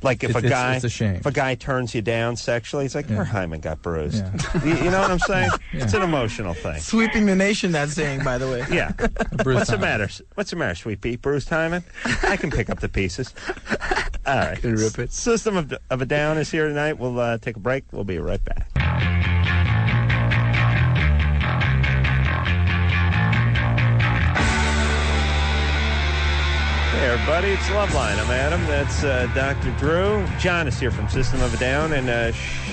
Like if It's a shame. if a guy turns you down sexually, it's like your hymen got bruised. You know what I'm saying? It's an emotional thing. Sweeping the nation, that saying, by the way. Yeah. What's the matter? What's the matter, Sweet Pea? Bruised hymen? I can pick up the pieces. All right. Can rip it. System of a Down is here tonight. We'll take a break. We'll be right back. Hey, everybody, it's Loveline. I'm Adam. That's Dr. Drew. John is here from System of a Down, and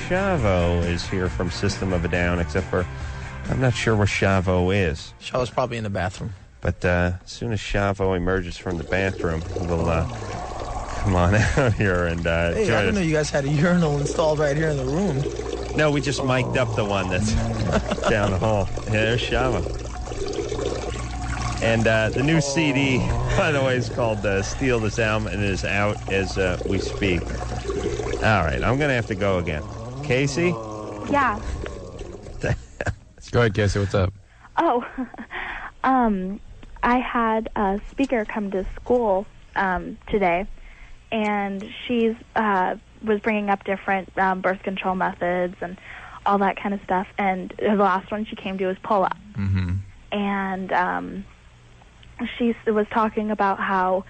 Chavo is here from System of a Down, except for I'm not sure where Chavo is. Chavo's probably in the bathroom. But as soon as Chavo emerges from the bathroom, we'll come on out here and Hey, join I didn't us. know you guys had a urinal installed right here in the room. No, we just mic'd up the one that's down the hall. Yeah, there's Shava. And the new CD, by the way, is called Steal This Album, and it is out as we speak. All right, I'm going to have to go again. Casey? Yeah. Go ahead, Casey. What's up? Oh, I had a speaker come to school today, and she's was bringing up different birth control methods and all that kind of stuff. And the last one she came to was pull-up. Mm-hmm. And she was talking about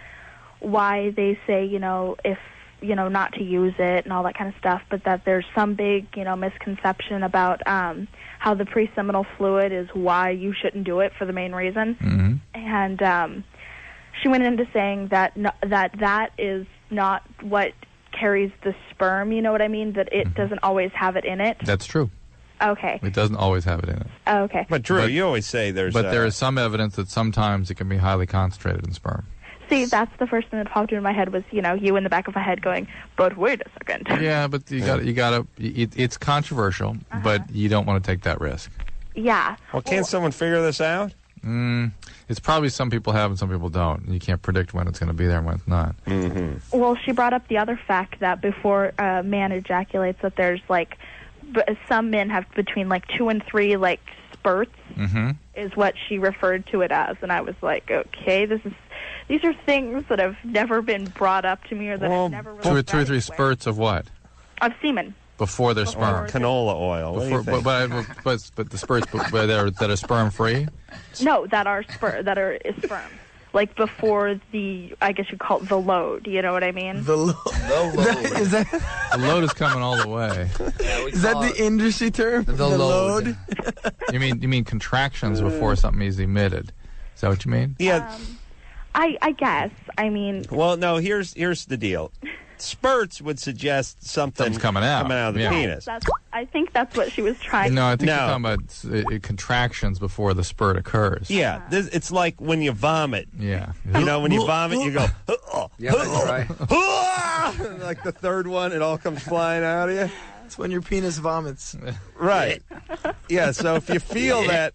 why they say, if, not to use it and all that kind of stuff, but that there's some big, misconception about how the pre-seminal fluid is why you shouldn't do it for the main reason. Mm-hmm. And she went into saying that that is not what carries the sperm, you know what I mean? That it doesn't always have it in it. That's true. Okay. It doesn't always have it in it. Okay. But, Drew, you always say there's... But there is some evidence that sometimes it can be highly concentrated in sperm. See, that's the first thing that popped into my head was, you in the back of my head going, but wait a second. Yeah, but you got to. It's controversial, but you don't want to take that risk. Yeah. Well, can't someone figure this out? It's probably some people have and some people don't. You can't predict when it's going to be there and when it's not. Mm-hmm. Well, she brought up the other fact that before a man ejaculates, that there's some men have between 2 and 3 spurts is what she referred to it as. And I was like, okay, these are things that have never been brought up to me or that I've never really two or three spurts of what? Of semen. Before their sperm. Canola oil. But the spurts that are sperm free? No, that are sperm. Like before I guess you call it the load. You know what I mean? The load. The load is coming all the way. Yeah, is that the industry term? The load. You mean contractions before something is emitted? Is that what you mean? Yeah. I guess. I mean. Well, no. Here's the deal. Spurts would suggest something's coming out of the penis. I think that's what she was trying. No, I think you're talking about contractions before the spurt occurs. Yeah, it's like when you vomit. Yeah, you know, when you vomit, you go. Yeah, that's right. Like the third one, it all comes flying out of you. That's when your penis vomits. Right. Yeah. So if you feel that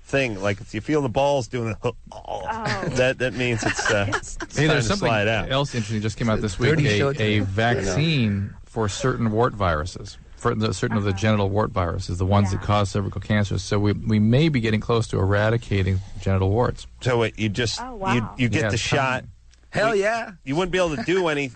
thing, like if you feel the balls doing it, that means it's hey, there's something slide out. else interesting just came out this week. A vaccine for certain wart viruses, for certain of the genital wart viruses, the ones that cause cervical cancer. So we may be getting close to eradicating genital warts. So you just you get the shot. Hell yeah! You wouldn't be able to do any.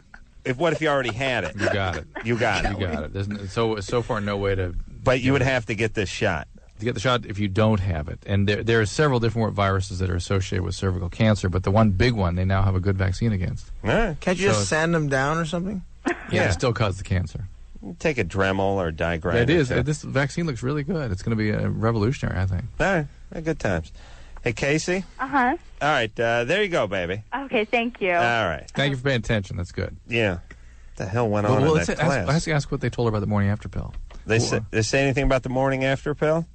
What if you already had it? You got it. You got it. There's so far no way to. But you would have to get this shot. To get the shot if you don't have it. And there are several different wart viruses that are associated with cervical cancer, but the one big one they now have a good vaccine against. Right. Can't you just sand them down or something? Yeah, it still causes the cancer. Take a Dremel or Digram. Yeah, it is. This vaccine looks really good. It's going to be revolutionary, I think. All right. Good times. Hey, Casey? Uh-huh. All right. There you go, baby. Okay, thank you. All right. Thank you for paying attention. That's good. Yeah. What the hell went on in that class? I have to ask what they told her about the morning after pill. They say anything about the morning after pill?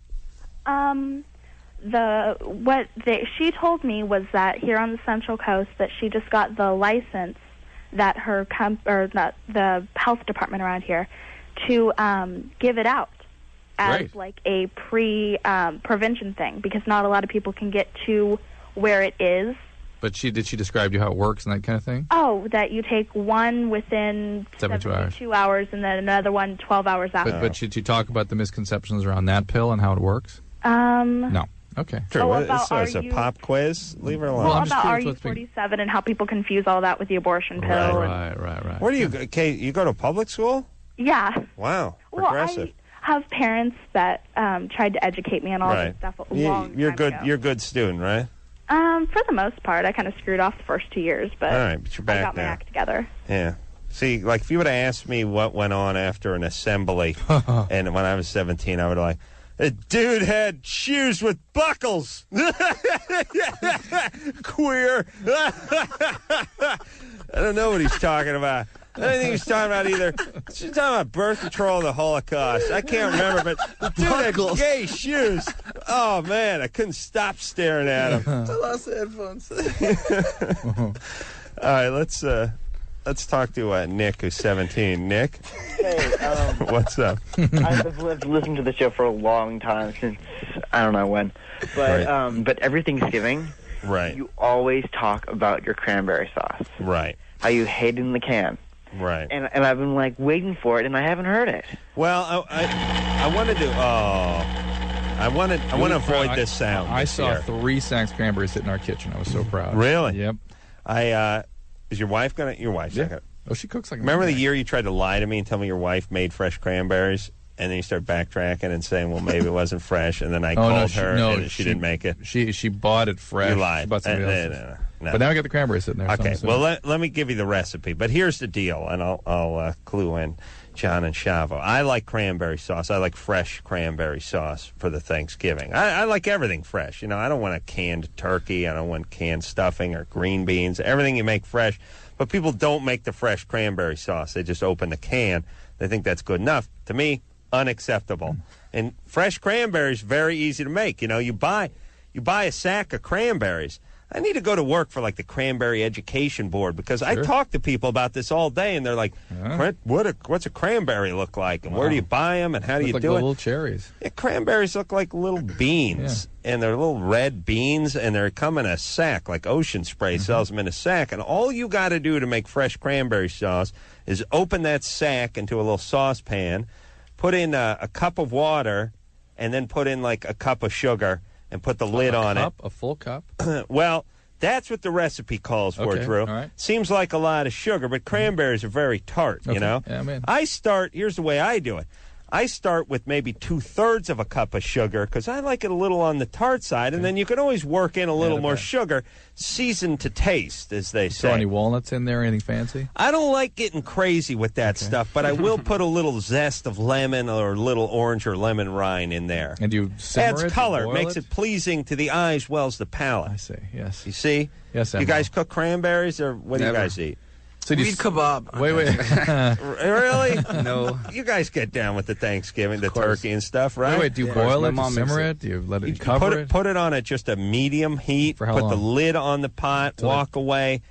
She told me was that here on the Central Coast that she just got the license that the health department around here to give it out as like a prevention thing, because not a lot of people can get to where it is. But did she describe to you how it works and that kind of thing? Oh, that you take one within 72 hours and then another one 12 hours after. But should you talk about the misconceptions around that pill and how it works? No. Okay. Sure. It's a pop quiz. Leave her alone. Well, about RU47 and how people confuse all that with the abortion pill. Right. Where do you go? Kate, you go to public school? Yeah. Wow. Progressive. Well, I have parents that tried to educate me on all this stuff a long time ago. You're a good student, right? For the most part. I kind of screwed off the first 2 years, but, all right, but you're back I got now. my act together. Yeah. See, like if you would have asked me what went on after an assembly, and when I was 17, I would have a dude had shoes with buckles. Queer. I don't know what he's talking about. I don't think he's talking about either. She's talking about birth control and the Holocaust. I can't remember, but the dude had gay shoes. Oh, man, I couldn't stop staring at him. I lost the headphones. All right, let's talk to Nick, who's 17. Nick? Hey, what's up? I've listened to the show for a long time, since I don't know when. But every Thanksgiving, you always talk about your cranberry sauce. Right. How you hate it in the can. Right. And I've been waiting for it, and I haven't heard it. Well, I wanted to. I want to avoid this sound. I saw 3 sacks of cranberries sitting in our kitchen. I was so proud. Really? Yep. Is your wife gonna? Your wife's not gonna. Oh, she cooks like. Remember the year you tried to lie to me and tell me your wife made fresh cranberries, and then you start backtracking and saying, "Well, maybe it wasn't fresh," and then I called her and she didn't make it. She bought it fresh. You lied. She bought somebody else's. No. But now I got the cranberries sitting there. Okay. Well, let me give you the recipe. But here's the deal, and I'll clue in John and Chavo. I like cranberry sauce. I like fresh cranberry sauce for the Thanksgiving. I like everything fresh. You know, I don't want a canned turkey. I don't want canned stuffing or green beans. Everything you make fresh. But people don't make the fresh cranberry sauce. They just open the can. They think that's good enough. To me, unacceptable. And fresh cranberries, very easy to make. You know, you buy a sack of cranberries. I need to go to work for like the Cranberry Education Board, because I talk to people about this all day, and they're like, "What's a cranberry look like? And where do you buy them? And how do you do it?" Little cherries. Yeah, cranberries look like little beans, and they're little red beans, and they come in a sack. Like Ocean Spray sells them in a sack, and all you got to do to make fresh cranberry sauce is open that sack into a little saucepan, put in a cup of water, and then put in like a cup of sugar and put the lid on it. A full cup? Well, that's what the recipe calls for, Drew. All right. Seems like a lot of sugar, but cranberries are very tart, you know? Yeah, I'm in. Here's the way I do it. I start with maybe 2/3 of a cup of sugar because I like it a little on the tart side, and then you can always work in a little more sugar, seasoned to taste, as they say. Throw any walnuts in there, anything fancy? I don't like getting crazy with that stuff, but I will put a little zest of lemon or a little orange or lemon rind in there. And you simmer adds it? color, Boil makes it pleasing to the eye as well as the palate. I see, yes. You see? Yes, You guys cook cranberries, or what do you guys eat? So we eat kebab. Wait. Really? No. You guys get down with the Thanksgiving, the turkey and stuff, right? Wait, do you boil it? Do you simmer it? Do you let it cover it? Put it on just a medium heat. For how put long? the lid on the pot. Walk away.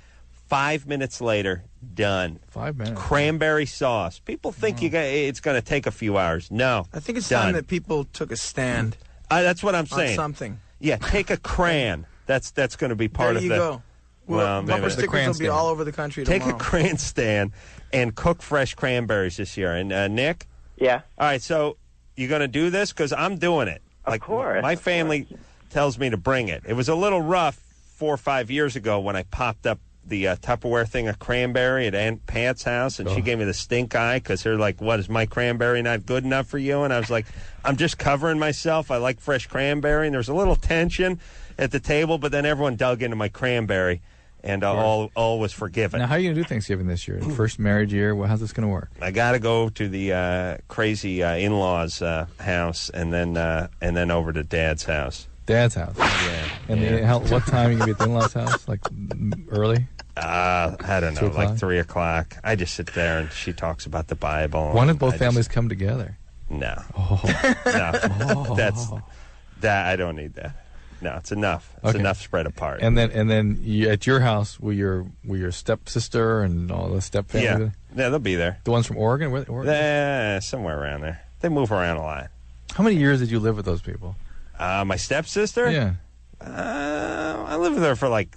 5 minutes later, done. 5 minutes. Cranberry sauce. People think it's going to take a few hours. No. I think it's done. time that people took a stand. That's what I'm saying. On something. Yeah, take a cran. That's going to be part there of you the. go. Well, bumper stickers will be all over the country tomorrow. Take a cran stand and cook fresh cranberries this year. And Nick? Yeah. All right, so you going to do this? Because I'm doing it. Of course. My family tells me to bring it. It was a little rough 4 or 5 years ago when I popped up the Tupperware thing of cranberry at Aunt Pat's house, and she gave me the stink eye because they're like, what, is my cranberry not good enough for you? And I was like, I'm just covering myself. I like fresh cranberry. And there was a little tension at the table, but then everyone dug into my cranberry. And all was forgiven. Now, how are you going to do Thanksgiving this year? First marriage year? Well, how's this going to work? I got to go to the crazy in-laws' house, and then over to Dad's house. Dad's house? Yeah. And what time are you going to be at the in-laws' house? Like early? I don't know, 2 o'clock? like 3 o'clock. I just sit there, and she talks about the Bible. Why don't both families come together? No. Oh. No. That I don't need that. No, it's enough. It's enough spread apart. And then you, at your house, will your stepsister and all the step family? Yeah, they'll be there. The ones from Oregon? Oregon? Somewhere around there. They move around a lot. How many years did you live with those people? My stepsister? Yeah. I lived with her for like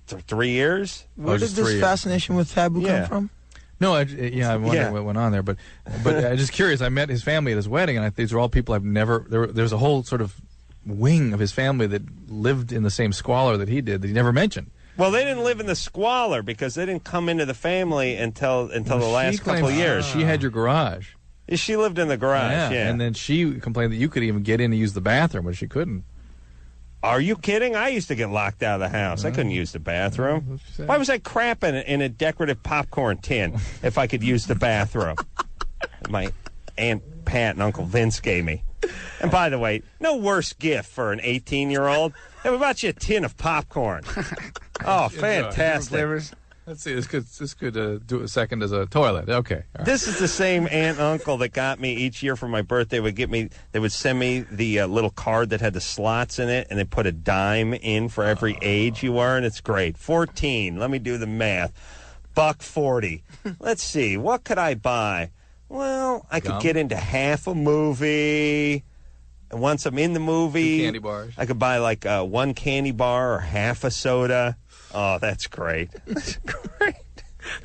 3 years. Where did this fascination with Taboo come from? No, I wonder what went on there, but I'm just curious. I met his family at his wedding, and these are all people I've never. There's a whole sort of wing of his family that lived in the same squalor that he did that he never mentioned. Well, they didn't live in the squalor because they didn't come into the family until the last couple of years. She had your garage. She lived in the garage, yeah. And then she complained that you could even get in and use the bathroom, but she couldn't. Are you kidding? I used to get locked out of the house. I couldn't use the bathroom. Why was I crapping in a decorative popcorn tin if I could use the bathroom? My Aunt Pat and Uncle Vince gave me. And by the way, no worse gift for an 18-year-old. Hey, about you a tin of popcorn. Oh, fantastic. Let's see. This could do a second as a toilet. Okay. Right. This is the same aunt and uncle that got me each year for my birthday. They would send me the little card that had the slots in it, and they put a dime in for every age you were, and it's great. 14. Let me do the math. $1.40. Let's see. What could I buy? Well, I could get into half a movie. And once I'm in the movie, 2 candy bars. I could buy like 1 candy bar or half a soda. Oh, that's great. That's great.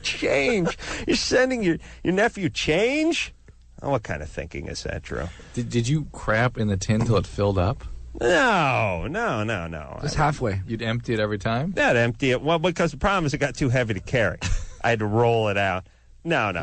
Change. You're sending your nephew change? Oh, what kind of thinking is that, Drew? Did you crap in the tin till it filled up? No. Just halfway. You'd empty it every time? Yeah, I'd empty it. Well, because the problem is it got too heavy to carry. I had to roll it out. No.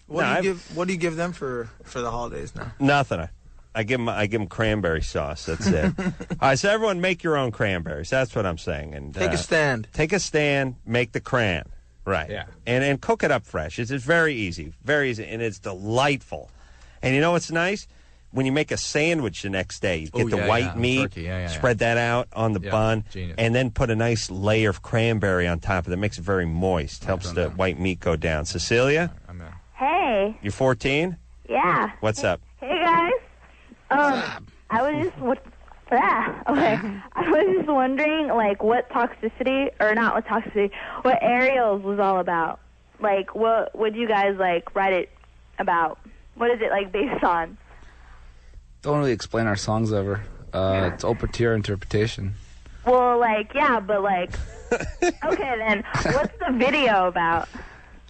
What do you give them for the holidays now? Nothing. I give them cranberry sauce. That's it. All right, so everyone make your own cranberries. That's what I'm saying. And take a stand. Take a stand. Make the cran. Right. Yeah. And cook it up fresh. It's very easy, and it's delightful. And you know what's nice? When you make a sandwich the next day, you get the white meat, spread that out on the bun, and then put a nice layer of cranberry on top of it. It makes it very moist. Helps the white meat go down. Cecilia? Hey. You're 14? Yeah. What's up? Hey, guys. I was just I was just wondering, like, what toxicity, or not what toxicity, what Ariel's was all about. Like, what would you guys, like, write it about? What is it, like, based on? Don't really explain our songs ever. It's open to your interpretation. Well, like, yeah, but, like, okay, then, what's the video about?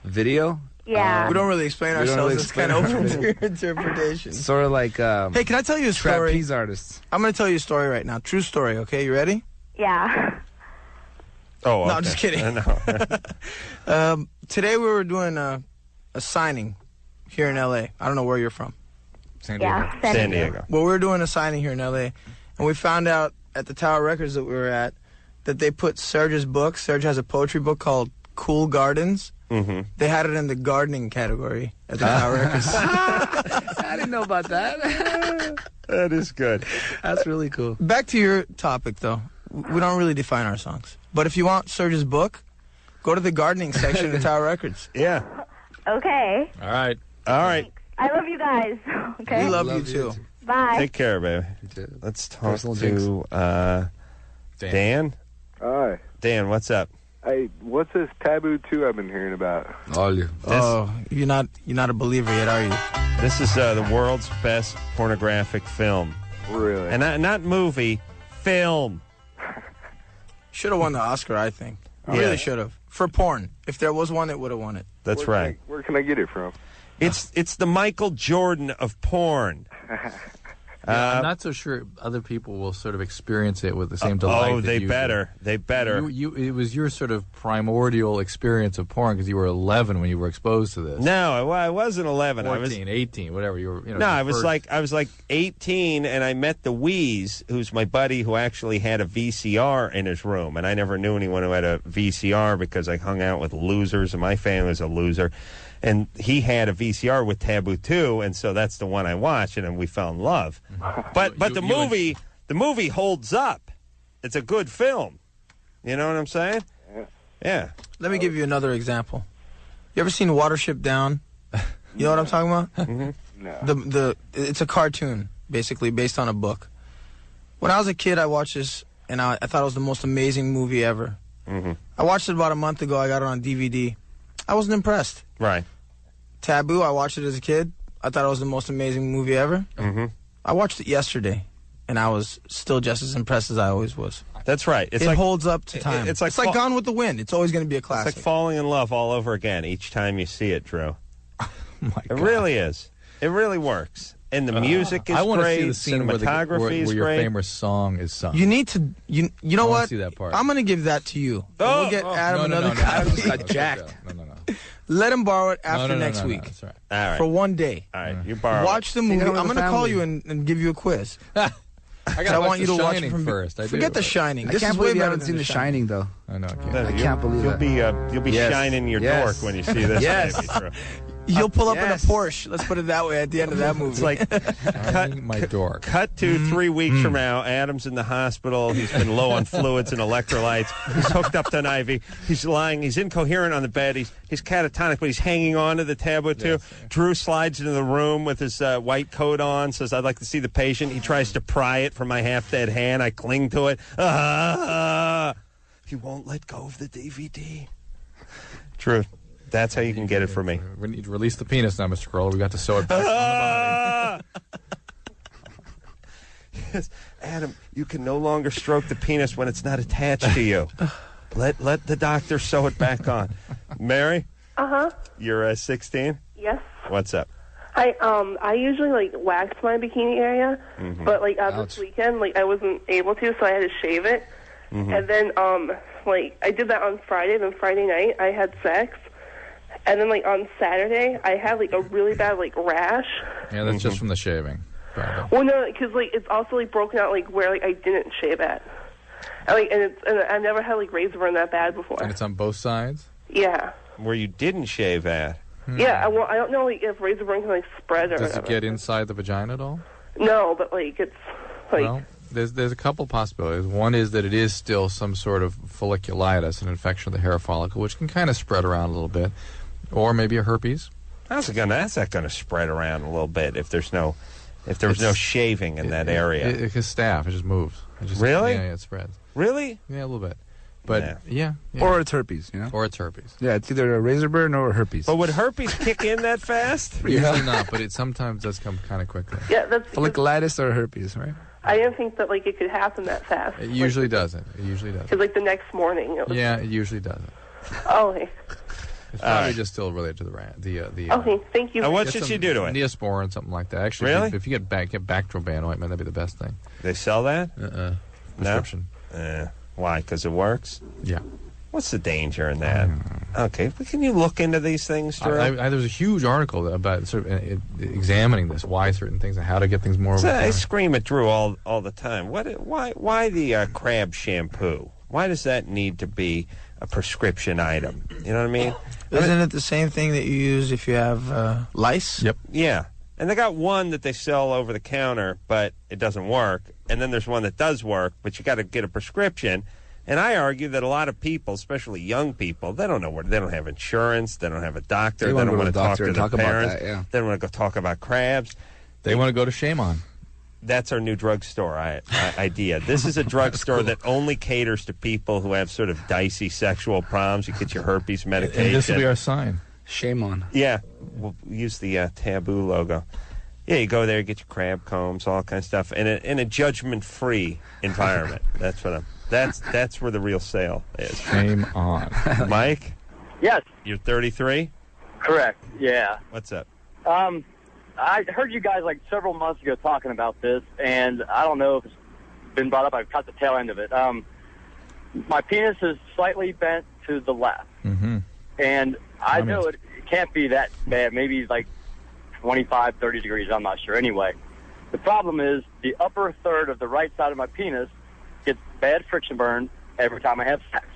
Video? Yeah. We don't really explain ourselves. It's kind of open to your interpretation. Sort of like. Hey, can I tell you a story? Trapeze artists. I'm going to tell you a story right now. True story. Okay, you ready? Yeah. Oh, okay. No, I'm just kidding. Today we were doing a signing here in L.A. I don't know where you're from. San Diego. Yeah, San Diego. Well, we were doing a signing here in L.A., and we found out at the Tower Records that we were at that they put Serge's book. Serge has a poetry book called Cool Gardens. Mm-hmm. They had it in the gardening category at the Tower Records. I didn't know about that. That is good. That's really cool. Back to your topic, though. We don't really define our songs. But if you want Serge's book, go to the gardening section of the Tower Records. Yeah. Okay. All right. All right. I love you guys. Okay. We love you, too. Bye. Take care, baby. Let's talk to Dan. Hi. Dan, what's up? Hey, what's this Taboo 2 I've been hearing about? You're not a believer yet, are you? This is the world's best pornographic film. Really? And not movie, film. Should have won the Oscar, I think. Really should have. For porn. If there was one, it would have won it. That's right. Where can I get it from? It's the Michael Jordan of porn. I'm not so sure other people will sort of experience it with the same delight. Oh, they better. They better. It was your sort of primordial experience of porn because you were 11 when you were exposed to this. No, I wasn't 11. 14, I was 18, whatever you were. No, I was like 18, and I met the Wheeze, who's my buddy who actually had a VCR in his room, and I never knew anyone who had a VCR because I hung out with losers, and my family was a loser. And he had a VCR with Taboo 2, and so that's the one I watched, and then we fell in love. But the movie holds up. It's a good film. You know what I'm saying? Yeah. Let me give you another example. You ever seen Watership Down? You know what I'm talking about? Mm-hmm. No. It's a cartoon, basically, based on a book. When I was a kid, I watched this, and I thought it was the most amazing movie ever. Mm-hmm. I watched it about a month ago. I got it on DVD. I wasn't impressed. Right. Taboo, I watched it as a kid. I thought it was the most amazing movie ever. Mm-hmm. I watched it yesterday, and I was still just as impressed as I always was. That's right. It holds up to time. It's like Gone with the Wind. It's always going to be a classic. It's like falling in love all over again each time you see it, Drew. It really is. It really works. And the music is I want great. To see the scene where your famous song is sung. You need to. You know I what? See that part. I'm going to give that to you. We'll get Adam another copy. Adam just got jacked. No. Let him borrow it after next week. That's right. All right. For one day. All right. You borrow Watch the movie. I'm going to call you and give you a quiz. I want you to watch it from first. Forget The Shining. I This can't is way believe you better haven't than seen The Shining, though. I know. I can't believe that. You'll be Yes. shining your Yes. dork when you see this. Yes. Baby, Drew. You'll pull up in a Porsche. Let's put it that way at the end of that movie. It's like my dork. Cut to 3 weeks from now. Adam's in the hospital. He's been low on fluids and electrolytes. He's hooked up to an IV. He's lying. He's incoherent on the bed. He's catatonic, but he's hanging on to the Taboo 2. Yes. Drew slides into the room with his white coat on, says, "I'd like to see the patient." He tries to pry it from my half-dead hand. I cling to it. He won't let go of the DVD. Drew. That's how you can get it for me. We need to release the penis now, Mr. Carolla. We got to sew it back on the body. Yes, Adam, you can no longer stroke the penis when it's not attached to you. Let the doctor sew it back on. Mary? Uh-huh. You're 16? Yes. What's up? I usually wax my bikini area, but this weekend I wasn't able to, so I had to shave it. And then I did that on Friday. Then Friday night I had sex. And then, on Saturday, I had, a really bad, rash. Yeah, that's just from the shaving. Probably. Well, no, because, it's also, broken out, where, I didn't shave at. And I've never had, razor burn that bad before. And it's on both sides? Yeah. Where you didn't shave at? Yeah, well, I don't know, if razor burn can, spread or Does whatever. it get inside the vagina at all? No, but, it's, Well, there's a couple possibilities. One is that it is still some sort of folliculitis, an infection of the hair follicle, which can kind of spread around a little bit. Or maybe a herpes. That's not going to spread around a little bit if there was no shaving in that area. It's a staph. It just moves. Really? Yeah, it spreads. Really? Yeah, a little bit. But yeah. Or it's herpes, Or it's herpes. Yeah, it's either a razor burn or herpes. But would herpes kick in that fast? Usually not, but it sometimes does come kind of quickly. Yeah, that's folliculitis or herpes, right? I didn't think that it could happen that fast. It usually doesn't. It usually doesn't. Because the next morning. Yeah, it usually doesn't. Oh. Hey. It's probably just still related to the Okay, thank you. What should she do to it? Neosporin, something like that. Actually, really? if you get Bactroban ointment, that'd be the best thing. They sell that? Prescription. No? Why? Because it works? Yeah. What's the danger in that? Okay, but can you look into these things, Drew? There's a huge article about sort of examining this, why certain things, and how to get things more. I scream at Drew all the time. Why the crab shampoo? Why does that need to be a prescription item? You know what I mean? Isn't it the same thing that you use if you have lice? Yep. Yeah. And they got one that they sell over the counter, but it doesn't work. And then there's one that does work, but you got to get a prescription. And I argue that a lot of people, especially young people, they don't know where, they don't have insurance, they don't have a doctor, they don't want to talk to their parents, about that, they don't want to go talk about crabs. They want to go to Shame On. That's our new drugstore idea. This is a drugstore that only caters to people who have sort of dicey sexual problems. You get your herpes medication. And this will be our sign. Shame On. Yeah, we'll use the Taboo logo. Yeah, you go there, get your crab combs, all kinds of stuff, in a judgment-free environment. That's where the real sale is. Shame on. Mike? Yes. You're 33? Correct, yeah. What's up? I heard you guys like several months ago talking about this, and I don't know if it's been brought up. I've caught the tail end of it. My penis is slightly bent to the left, and I know it can't be that bad, maybe like 25, 30 degrees, I'm not sure. Anyway, the problem is the upper third of the right side of my penis gets bad friction burn every time I have sex.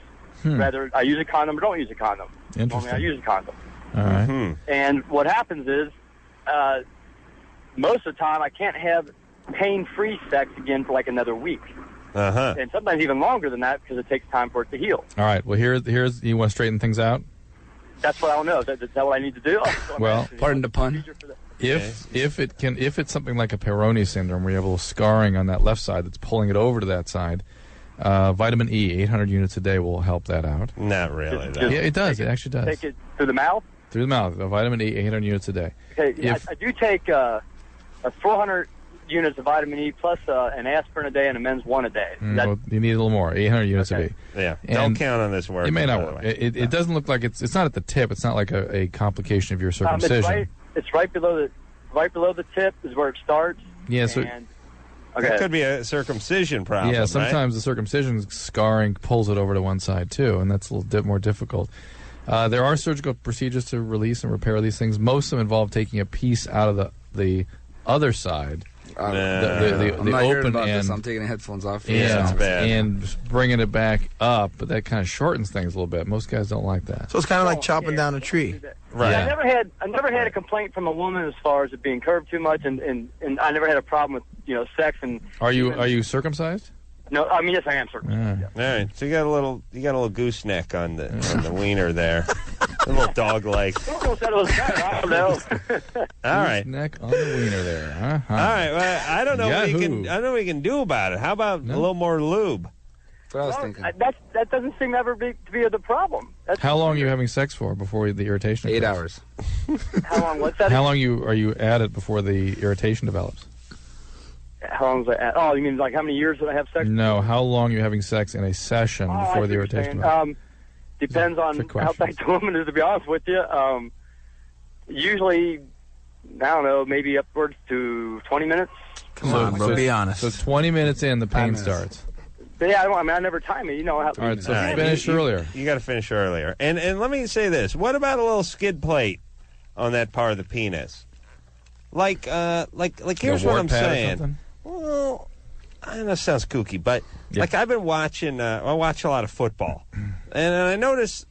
Whether I use a condom or don't use a condom. Normally I use a condom. All right. And what happens is, most of the time I can't have pain-free sex again for like another week. And sometimes even longer than that because it takes time for it to heal. All right. Well, here's you want to straighten things out? That's what I don't know. Is that what I need to do? Well, pardon the pun. If it's something like a Peyronie syndrome, where you have a little scarring on that left side that's pulling it over to that side, vitamin E, 800 units a day will help that out. Not really. Yeah, it does. It actually does. Take it through the mouth? Through the mouth. Vitamin E, 800 units a day. Okay, I do take 400 units of vitamin E plus an aspirin a day and a men's one a day. Well, you need a little more, 800 units a day. Yeah, don't count on this word. It may not work. It doesn't look like it's not at the tip. It's not like a complication of your circumcision. It's right below the tip is where it starts. Yeah, so it could be a circumcision problem. Yeah, sometimes the circumcision scarring pulls it over to one side too, and that's a little bit more difficult. There are surgical procedures to release and repair these things. Most of them involve taking a piece out of the other side. The I'm not open about end. this. I'm taking the headphones off. Yeah, it's bad. And bringing it back up, but that kind of shortens things a little bit. Most guys don't like that. So it's kind of like chopping down a tree. Right. I never had a complaint from a woman as far as it being curved too much, and I never had a problem with sex and. Are you circumcised? No, I mean yes, I am circumcised. All right, so you got a little gooseneck on the wiener there, a little dog leg. I don't know. All right, neck on the wiener there. All right, well, I don't know what you can do about it. How about a little more lube? That's what I was thinking. That doesn't seem ever to be the problem. How long are you having sex for before the irritation? 8 occurs? hours. How long? What's that? How long are you at it before the irritation develops? How long was I at? Oh, you mean like how many years did I have sex? No, how long are you having sex in a session before the irritation develops? Depends on how tight the woman is, to be honest with you. Usually, I don't know, maybe upwards to 20 minutes. Come on, bro, be honest. So 20 minutes in, the pain starts. But yeah, I never time it. You know how. All right, so finish earlier. You got to finish earlier. And let me say this: what about a little skid plate on that part of the penis? Like here's what I'm saying. Well, I know it sounds kooky, but like I've been watching. I watch a lot of football, and I noticed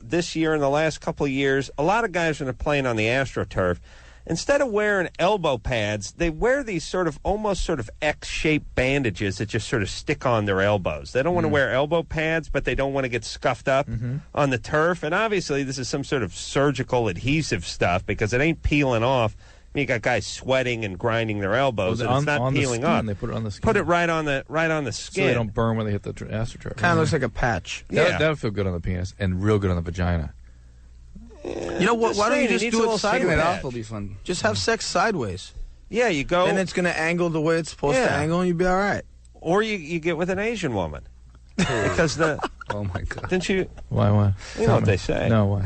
this year and the last couple of years, a lot of guys when they're playing on the AstroTurf, instead of wearing elbow pads, they wear these almost X-shaped bandages that just sort of stick on their elbows. They don't want to wear elbow pads, but they don't want to get scuffed up on the turf. And obviously, this is some sort of surgical adhesive stuff because it ain't peeling off. I mean, you got guys sweating and grinding their elbows, and it's not peeling off. They put it on the skin. Put it right on the skin, so they don't burn when they hit the AstroTurf. Kind of looks like a patch. That would feel good on the penis and real good on the vagina. You know what? Why don't you just do it sideways? It off will be fun. Just have sex sideways. Yeah, you go. And it's going to angle the way it's supposed to angle, and you'll be all right. Or you get with an Asian woman. Because the Oh, my God. Didn't you? Why? You know what they say. No, why?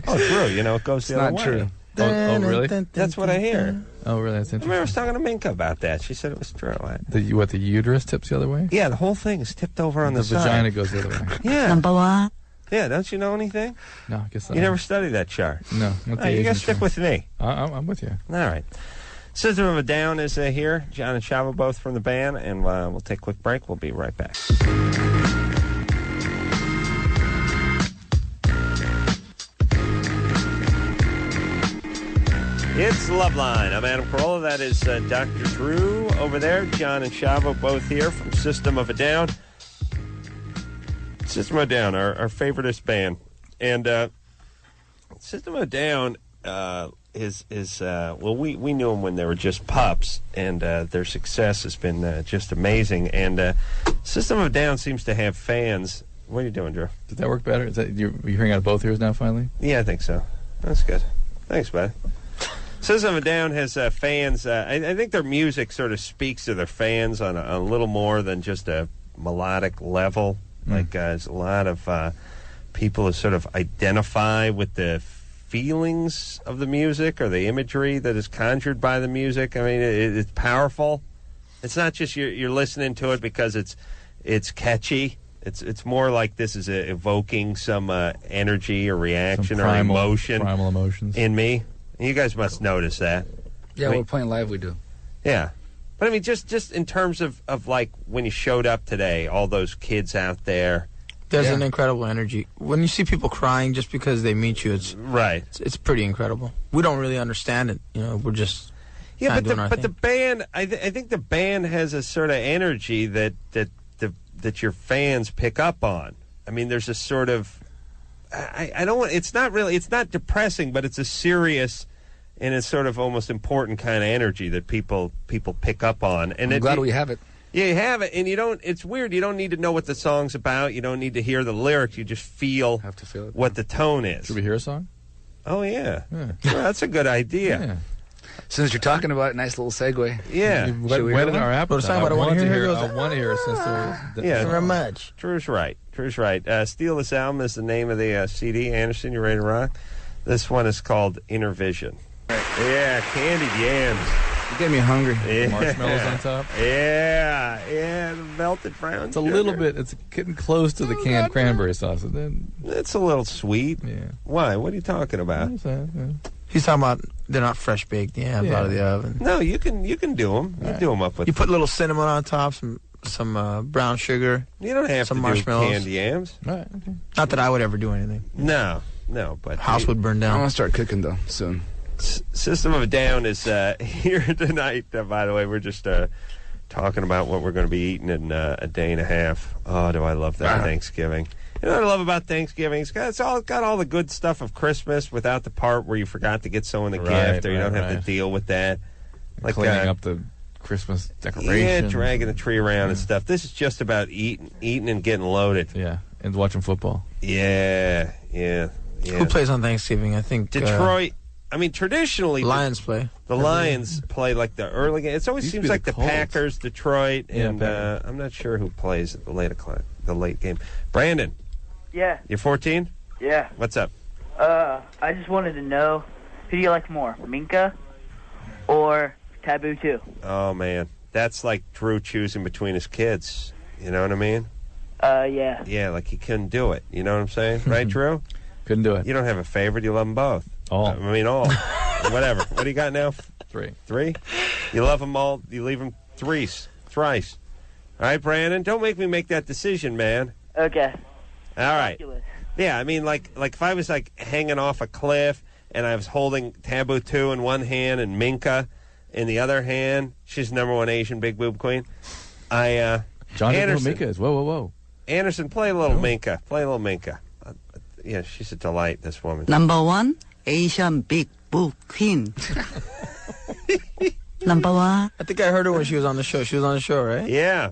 Oh, true. You know, it goes the other way. It's not true. Oh, really? That's what I hear. Oh, really? That's I remember I was interesting. talking to Minka about that. She said it was true. The uterus tips the other way? Yeah, the whole thing is tipped over on the side. vagina goes the other way. Yeah. Number one. Yeah, don't you know anything? No, I guess not. You never studied that chart? No. You got to stick with me. I'm with you. All right. System of a Down is here. John and Chavo both from the band, and we'll take a quick break. We'll be right back. It's Loveline. I'm Adam Carolla. That is Dr. Drew over there. John and Chavo both here from System of a Down. System of a Down, our favoriteest band. And System of a Down is we knew them when they were just pups, and their success has been just amazing. And System of a Down seems to have fans. What are you doing, Drew? Did that work better? Is that you're hearing out of both ears now, finally? Yeah, I think so. That's good. Thanks, bud. System of a Down has fans. I think their music sort of speaks to their fans on a little more than just a melodic level. Like there's a lot of people who sort of identify with the feelings of the music or the imagery that is conjured by the music. I mean, it's powerful. It's not just you're listening to it because it's catchy. It's more like this is evoking some energy or reaction or emotion, primal emotions in me. You guys must notice that. Yeah, we're playing live, we do. Yeah. But I mean, just in terms of like when you showed up today, all those kids out there. There's an incredible energy. When you see people crying just because they meet you, it's pretty incredible. We don't really understand it. You know, we're just but the band, I think the band has a sort of energy that your fans pick up on. I mean, there's a sort of I don't want. It's not depressing, but it's a serious and it's sort of almost important kind of energy that people pick up on. And I'm glad we have it. Yeah, you have it, and you don't. It's weird. You don't need to know what the song's about. You don't need to hear the lyrics. You just feel what the tone is. Should we hear a song? Oh yeah. Well, that's a good idea. Yeah. Since you're talking about it, nice little segue. Yeah. When in our appetite, I want to hear it since yeah. Very much. Drew's right. Steal This Album is the name of the CD. Anderson, you ready to rock? This one is called Inner Vision. Yeah, candied yams. You get me hungry. Yeah. Marshmallows on top. Yeah, the melted brown. It's a little bit. It's getting close to the canned cranberry sauce. It's a little sweet. Yeah. Why? What are you talking about? He's talking about they're not fresh baked yams out of the oven. No, you can do them. You do them up with. You put a little cinnamon on top, some brown sugar. You don't have some to marshmallows. do candy yams. Right. Okay. Not that I would ever do anything. No, but house would burn down. I want to start cooking though soon. System of a Down is here tonight. By the way, we're just talking about what we're going to be eating in a day and a half. Oh, do I love that Thanksgiving. You know what I love about Thanksgiving? It's got all the good stuff of Christmas without the part where you forgot to get someone a gift or you don't have to deal with that. Like cleaning up the Christmas decorations. Yeah, dragging the tree around and stuff. This is just about eating and getting loaded. Yeah, and watching football. Yeah. Who plays on Thanksgiving? I think Detroit. I mean, traditionally, Lions play. The Lions play like the early game. It always seems like the Packers, Detroit, and I'm not sure who plays at the late game. Brandon. Yeah. You're 14? Yeah. What's up? I just wanted to know, who do you like more, Minka or Taboo 2? Oh, man. That's like Drew choosing between his kids. You know what I mean? Yeah. Yeah, like he couldn't do it. You know what I'm saying? Right, Drew? Couldn't do it. You don't have a favorite. You love them both. All. I mean, all. Whatever. What do you got now? 3. 3? You love them all. You leave them thrice. All right, Brandon? Don't make me make that decision, man. Okay. All right. Yeah, I mean, like if I was like hanging off a cliff and I was holding Taboo 2 in one hand and Minka in the other hand, she's #1 Asian big boob queen. John doesn't know who Minka is. Whoa. Anderson, play a little Minka. Yeah, she's a delight, this woman. #1 Asian big boob queen. #1. I think I heard her when she was on the show. She was on the show, right? Yeah.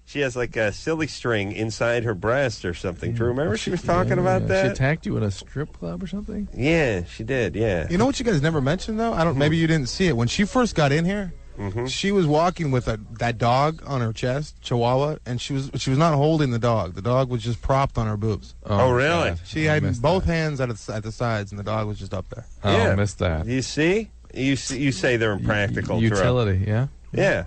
She has like a silly string inside her breast or something. Do you remember she was talking about that? She attacked you at a strip club or something? Yeah, she did, yeah. You know what you guys never mentioned, though? Maybe you didn't see it. When she first got in here, She was walking with that dog on her chest, Chihuahua, and she was not holding the dog. The dog was just propped on her boobs. Oh, really? God. She had both hands at the sides, and the dog was just up there. Oh, I missed that. You see? You say they're impractical. Utility, yeah? Yeah.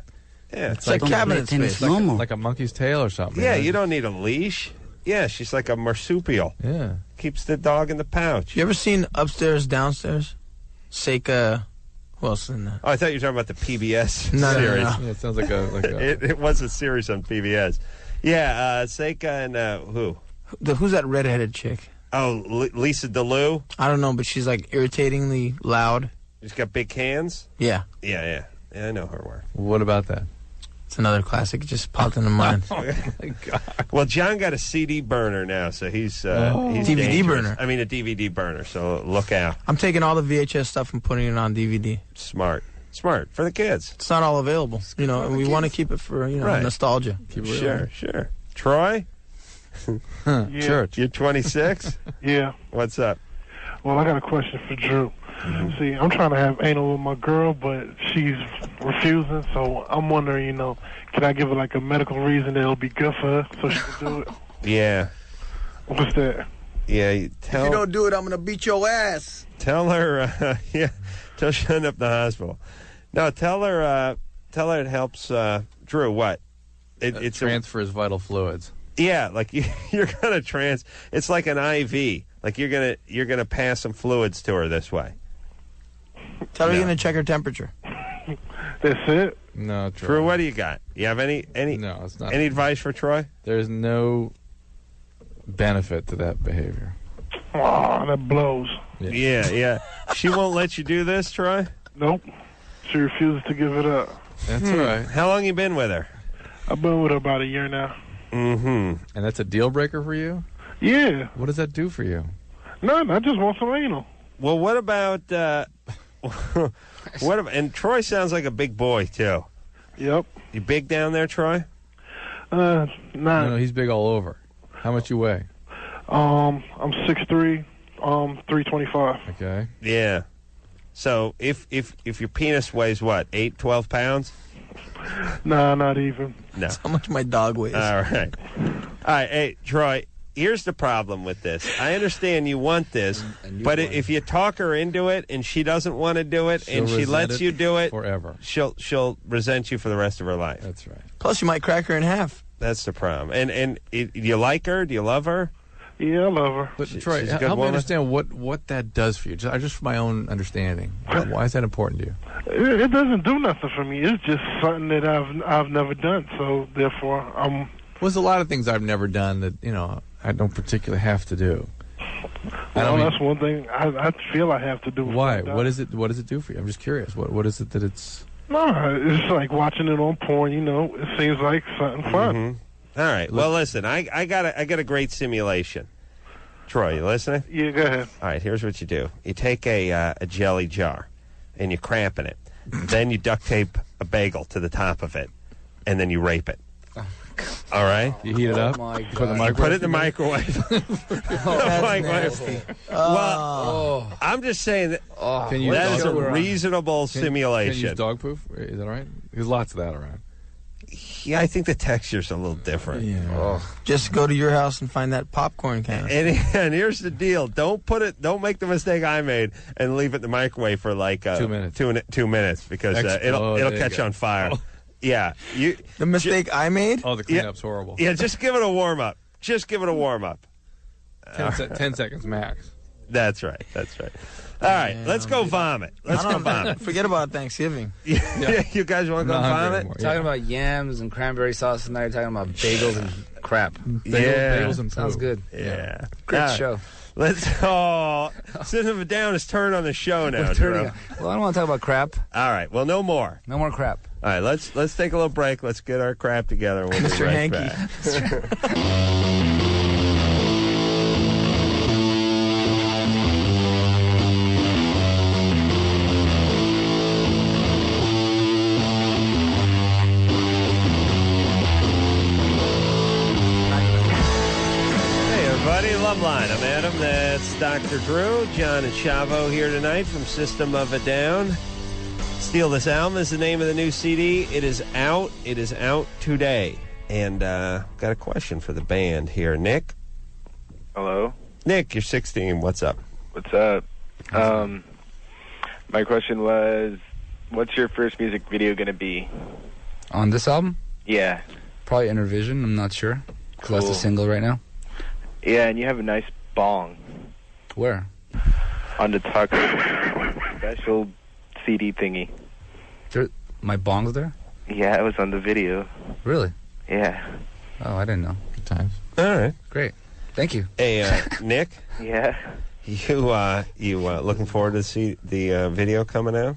Yeah. It's like cabinet space. Like a monkey's tail or something. Yeah, you don't need a leash. Yeah, she's like a marsupial. Yeah. Keeps the dog in the pouch. You ever seen Upstairs, Downstairs? Seika. Who else in there? Oh, I thought you were talking about the PBS series. No. Yeah, it sounds like a It was a series on PBS. Yeah, Seika and who? Who's that redheaded chick? Oh, Lisa DeLue? I don't know, but she's like irritatingly loud. She's got big hands? Yeah. Yeah, I know her work. What about that? It's another classic. It just popped into mind. Oh, my God. Well, John got a CD burner now, so he's DVD dangerous. burner. I mean, a DVD burner, so look out. I'm taking all the VHS stuff and putting it on DVD. Smart for the kids. It's not all available, and we want to keep it for nostalgia. Keep it sure. Troy, Church, you're 26. Yeah. What's up? Well, I got a question for Drew. See, I'm trying to have anal with my girl, but she's refusing. So I'm wondering, can I give her like a medical reason that it'll be good for her so she can do it? Yeah. What's that? Yeah. If you don't do it, I'm gonna beat your ass. Tell her. Till she end up in the hospital. No, tell her it helps. Drew, what? It transfers vital fluids. Yeah, like you're gonna It's like an IV. Like you're gonna pass some fluids to her this way. Tell her you're gonna check her temperature. That's it. No, Troy. What do you got? You have any? No, it's not. Any advice for Troy? There's no benefit to that behavior. Oh, that blows. Yeah. She won't let you do this, Troy? Nope. She refuses to give it up. That's all right. How long you been with her? I've been with her about a year now. Mm-hmm. And that's a deal breaker for you? Yeah. What does that do for you? None. I just want some anal. Well, what about and Troy sounds like a big boy too. Yep. You big down there, Troy? Nah. No, he's big all over. How much you weigh? I'm 6'3", 325. Okay. Yeah. So if your penis weighs what, 12 pounds? Nah, not even. No. That's how much my dog weighs. All right. Hey, Troy. Here's the problem with this. I understand you want this, but if you talk her into it and she doesn't want to do it and she lets you do it forever, she'll resent you for the rest of her life. That's right. Plus, you might crack her in half. That's the problem. And do you like her? Do you love her? Yeah, I love her. But Troy, help me understand what that does for you. Just for my own understanding. Why is that important to you? It doesn't do nothing for me. It's just something that I've never done. So therefore, there's a lot of things I've never done that I don't particularly have to do. Well, that's one thing I feel I have to do. Why? What does it do for you? I'm just curious. What is it that it's? No, it's like watching it on porn. It seems like something fun. Mm-hmm. All right. Well, listen, I got a great simulation. Troy, you listening? Yeah, go ahead. All right. Here's what you do. You take a jelly jar, and you cramp in it. Then you duct tape a bagel to the top of it, and then you rape it. All right. You heat it up. Put it in the microwave. Well, I'm just saying that that is a reasonable simulation. Can you use dog poop? Is that all right? There's lots of that around. Yeah, I think the texture's a little different. Yeah. Just go to your house and find that popcorn can. And here's the deal: don't make the mistake I made and leave it in the microwave for like 2 minutes. 2 minutes because it'll catch on fire. Oh. Yeah, the mistake I made. Oh, the cleanup's horrible. Yeah, just give it a warm up. 10 seconds max. That's right. All right, let's go vomit. Let's go vomit. Forget about Thanksgiving. Yeah. You guys want to go vomit? Talking about yams and cranberry sauce, and now you're talking about bagels and crap. Bagels and sounds poop. good. Yeah. Great show. Sitting him down is turn on the show now, Drew. Well, I don't want to talk about crap. All right. Well, no more. No more crap. All right. Let's take a little break. Let's get our crap together. We'll be Mr. right Hanky. back. Loveline. I'm Adam. That's Dr. Drew. John and Chavo here tonight from System of a Down. Steal This Album is the name of the new CD. It is out. It is out today. And got a question for the band here. Nick? Hello? Nick, you're 16. What's up? What's up? My question was, what's your first music video going to be? On this album? Yeah. Probably Intervision. I'm not sure. Because that's Cool. the single right now. Yeah, and you have a nice bong. Where? On the Tucker special CD thingy. My bong's there? Yeah, it was on the video. Really? Yeah. Oh, I didn't know. Good times. All right. Great. Thank you. Hey, Nick? Yeah. You looking forward to see the video coming out?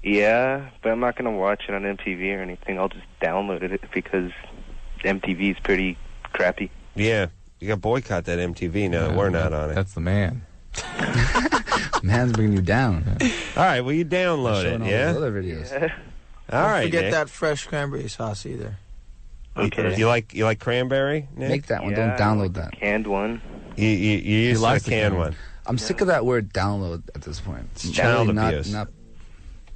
Yeah, but I'm not going to watch it on MTV or anything. I'll just download it because MTV is pretty crappy. Yeah. You got to boycott that MTV now that we're not on it. That's the man. Man's bringing you down. All right, well, you download it, yeah? All other videos. Yeah. All right, Don't forget Nick. that fresh cranberry sauce either. Okay. You like cranberry, Nick? Make that one. Yeah, Don't download that. Canned one. You use the canned one. I'm sick of that word download at this point. It's child really abuse. Not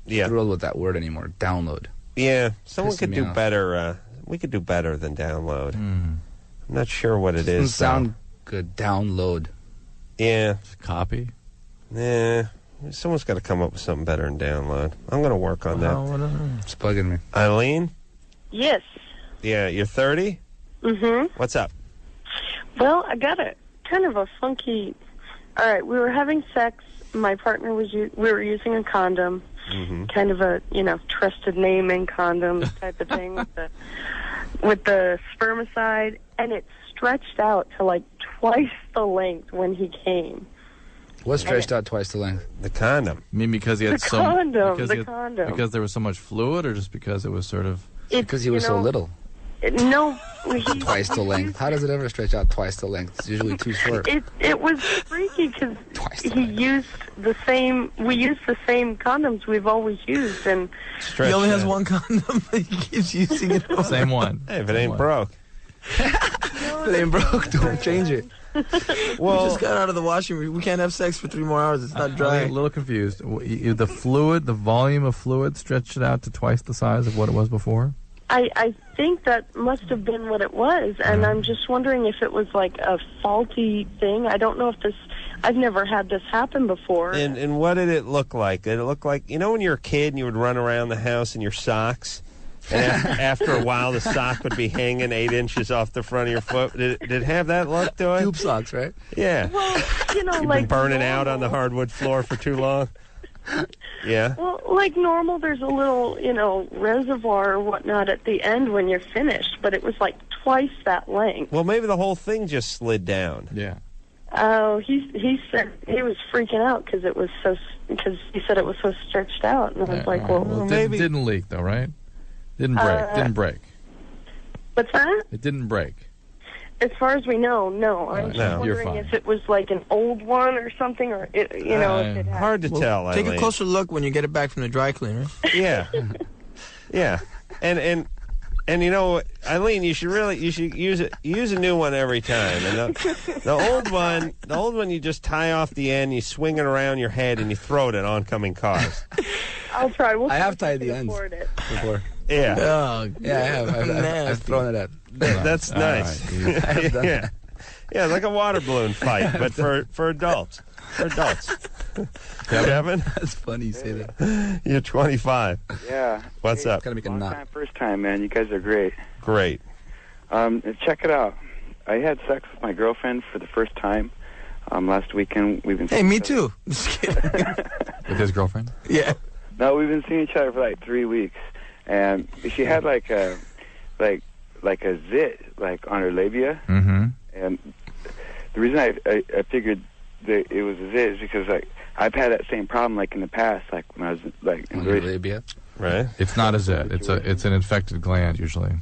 Yeah. thrilled with that word anymore. Download. Yeah, someone Pissing could me do off. better. We could do better than download. I'm not sure what it Doesn't is. sound good. Download. Yeah. Copy? Nah. Someone's got to come up with something better than download. I'm going to work on that. It's bugging me. Eileen? Yes. Yeah, you're 30? Mm-hmm. What's up? Well, I got a kind of a funky... All right, we were having sex. My partner was... We were using a condom. Mm-hmm. Kind of a, trusted naming condom type of thing with the spermicide. And it stretched out to like twice the length when he came. What stretched out twice the length? The condom. I mean, because he had The condom. Because there was so much fluid, or just because it was sort of... Because he was so little. No. Twice the length. How does it ever stretch out twice the length? It's usually too short. It was freaky because he used the same... We used the same condoms we've always used, and... He only has one condom. He keeps using it. Same one. Hey, if it ain't broke. If it ain't broke, don't change it. Well, we just got out of the washing. We can't have sex for 3 more hours. It's not dry. I'm a little confused. The fluid, the volume of fluid stretched it out to twice the size of what it was before? I think that must have been what it was, and I'm just wondering if it was like a faulty thing. I don't know if this... I've never had this happen before. And what did it look like? Did it look like... when you were a kid and you would run around the house in your socks, and after a while the sock would be hanging 8 inches off the front of your foot? Did it have that look to it? Tube socks, right? Yeah. Well, You've like... been burning out on the hardwood floor for too long? Yeah? Well, like normal, there's a little, reservoir or whatnot at the end when you're finished, but it was like twice that length. Well, maybe the whole thing just slid down. Yeah. Oh, he said he was freaking out because he said it was so stretched out, and I was like, well, It didn't leak, though, right? Didn't break. Didn't break. What's that? It didn't break. As far as we know, no. I'm just wondering if it was like an old one or something, or if it had... Hard to tell, Take a Eileen. closer look when you get it back from the dry cleaner. Yeah. Yeah. And Eileen, you should use a new one every time. And the old one you just tie off the end, you swing it around your head, and you throw it at oncoming cars. I'll try. I have tied the ends before. Yeah. Oh, yeah, I have. I've thrown it at. That's nice. Yeah. Yeah, like a water balloon fight, but for adults. For adults. Kevin? That's funny you say that. You're 25. Yeah. What's up? Gotta make a knot. First time, man. You guys are great. Great. Check it out. I had sex with my girlfriend for the first time last weekend. We've been. Hey, me too. Just kidding. With his girlfriend? Yeah. No, we've been seeing each other for like 3 weeks, and she had like a zit on her labia. Mm-hmm. And the reason I figured that it was a zit is because I've had that same problem in the past, when I was in your labia. Right. It's not a zit. It's an infected gland usually.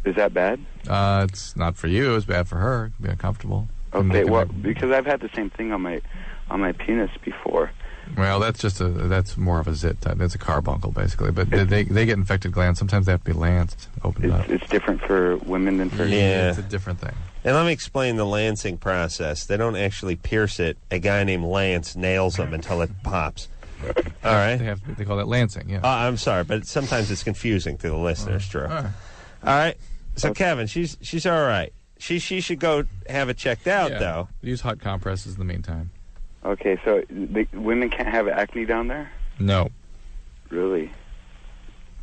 Is that bad? It's not for you. It's bad for her. It'd be uncomfortable. Okay, well, because I've had the same thing on my penis before. Well, that's more of a zit type. It's a carbuncle basically, but they get infected glands. Sometimes they have to be lanced, opened up. It's different for women than for Yeah. It's a different thing. And let me explain the lancing process. They don't actually pierce it. A guy named Lance nails them until it pops. All right. They call that lancing, yeah. I'm sorry, but sometimes it's confusing to the listeners, Drew. All right. So, Kevin, she's all right. She should go have it checked out, though. Use hot compresses in the meantime. Okay, so the women can't have acne down there? No. Really?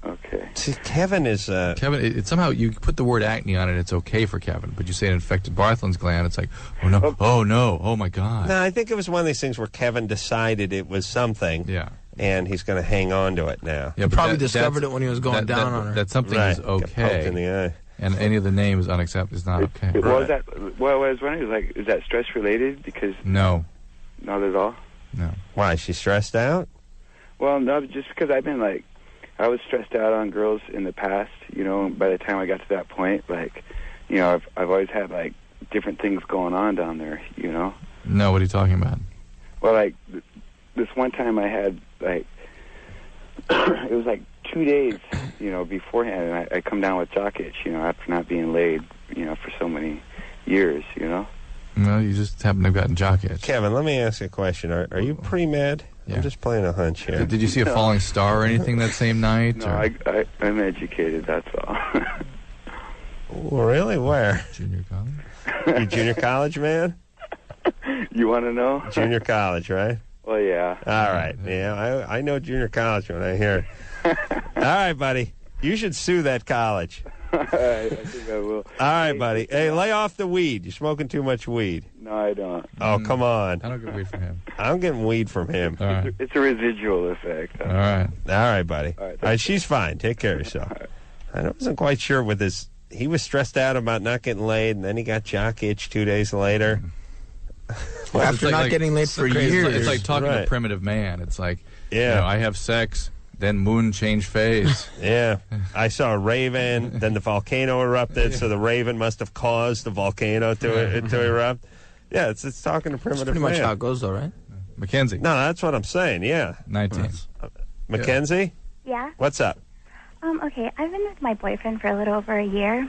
Okay. See, Kevin is... Kevin, it's somehow you put the word acne on it, it's okay for Kevin. But you say an infected Bartholin's gland, it's like, oh, no, oh, my God. No, I think it was one of these things where Kevin decided it was something. Yeah. And he's going to hang on to it now. Yeah, probably discovered it when he was going down on her. That something is okay. Got poked in the eye. And any of the names is unacceptable. Is not okay. Well, I was wondering, is that stress related? Because no, not at all. No. Why? Is she stressed out? Well, no, just because I've been I was stressed out on girls in the past. By the time I got to that point, I've always had different things going on down there. No, what are you talking about? Well, this one time I had it was 2 days, beforehand, and I come down with jock itch, after not being laid, for so many years, Well, you just happen to have gotten jock itch. Kevin, let me ask you a question. Are you pre-med? Yeah. I'm just playing a hunch here. Did you see a falling star or anything that same night? No, I'm educated, that's all. Oh, really? Where? Junior college. You junior college, man? You want to know? Junior college, right? Well, yeah. All right. Yeah, I know junior college when I hear it. All right, buddy. You should sue that college. I think I will. All right, buddy. Hey, lay off the weed. You're smoking too much weed. No, I don't. Oh, come on. I don't get weed from him. I'm getting weed from him. All right. It's a residual effect. All right. All right, buddy. All right, she's fine. Take care of yourself. Right. I wasn't quite sure with this. He was stressed out about not getting laid, and then he got jock itch 2 days later. Well, after not getting laid for years. It's like talking to a primitive man. It's like, yeah, I have sex, then moon change phase. Yeah. I saw a raven, then the volcano erupted, so the raven must have caused the volcano to erupt. Yeah, it's talking to primitive man. That's pretty much how it goes, though, right? Mackenzie. No, that's what I'm saying, yeah. 19. Mackenzie? Yeah? What's up? Okay, I've been with my boyfriend for a little over a year.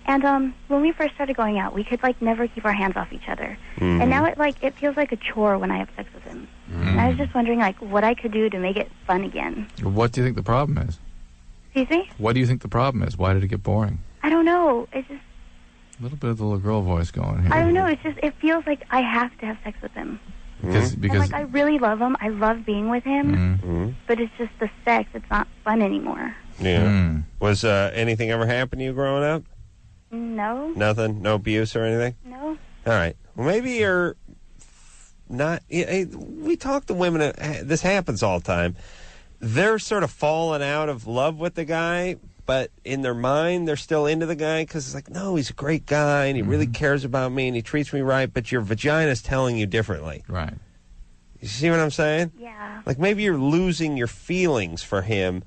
And when we first started going out, we could never keep our hands off each other. And now it feels like a chore when I have sex with him. And I was just wondering what I could do to make it fun again. What do you think the problem is? Excuse me? What do you think the problem is? Why did it get boring? I don't know. It's just a little bit of the little girl voice going here. I don't know. It's just it feels like I have to have sex with him. Because I really love him. I love being with him. But it's just the sex. It's not fun anymore. Yeah. Was anything ever happen to you growing up? No. Nothing? No abuse or anything? No. All right. Well, maybe you're not... we talk to women. This happens all the time. They're sort of falling out of love with the guy, but in their mind, they're still into the guy because it's like, no, he's a great guy, and he really cares about me, and he treats me right, but your vagina's telling you differently. Right. You see what I'm saying? Yeah. Maybe you're losing your feelings for him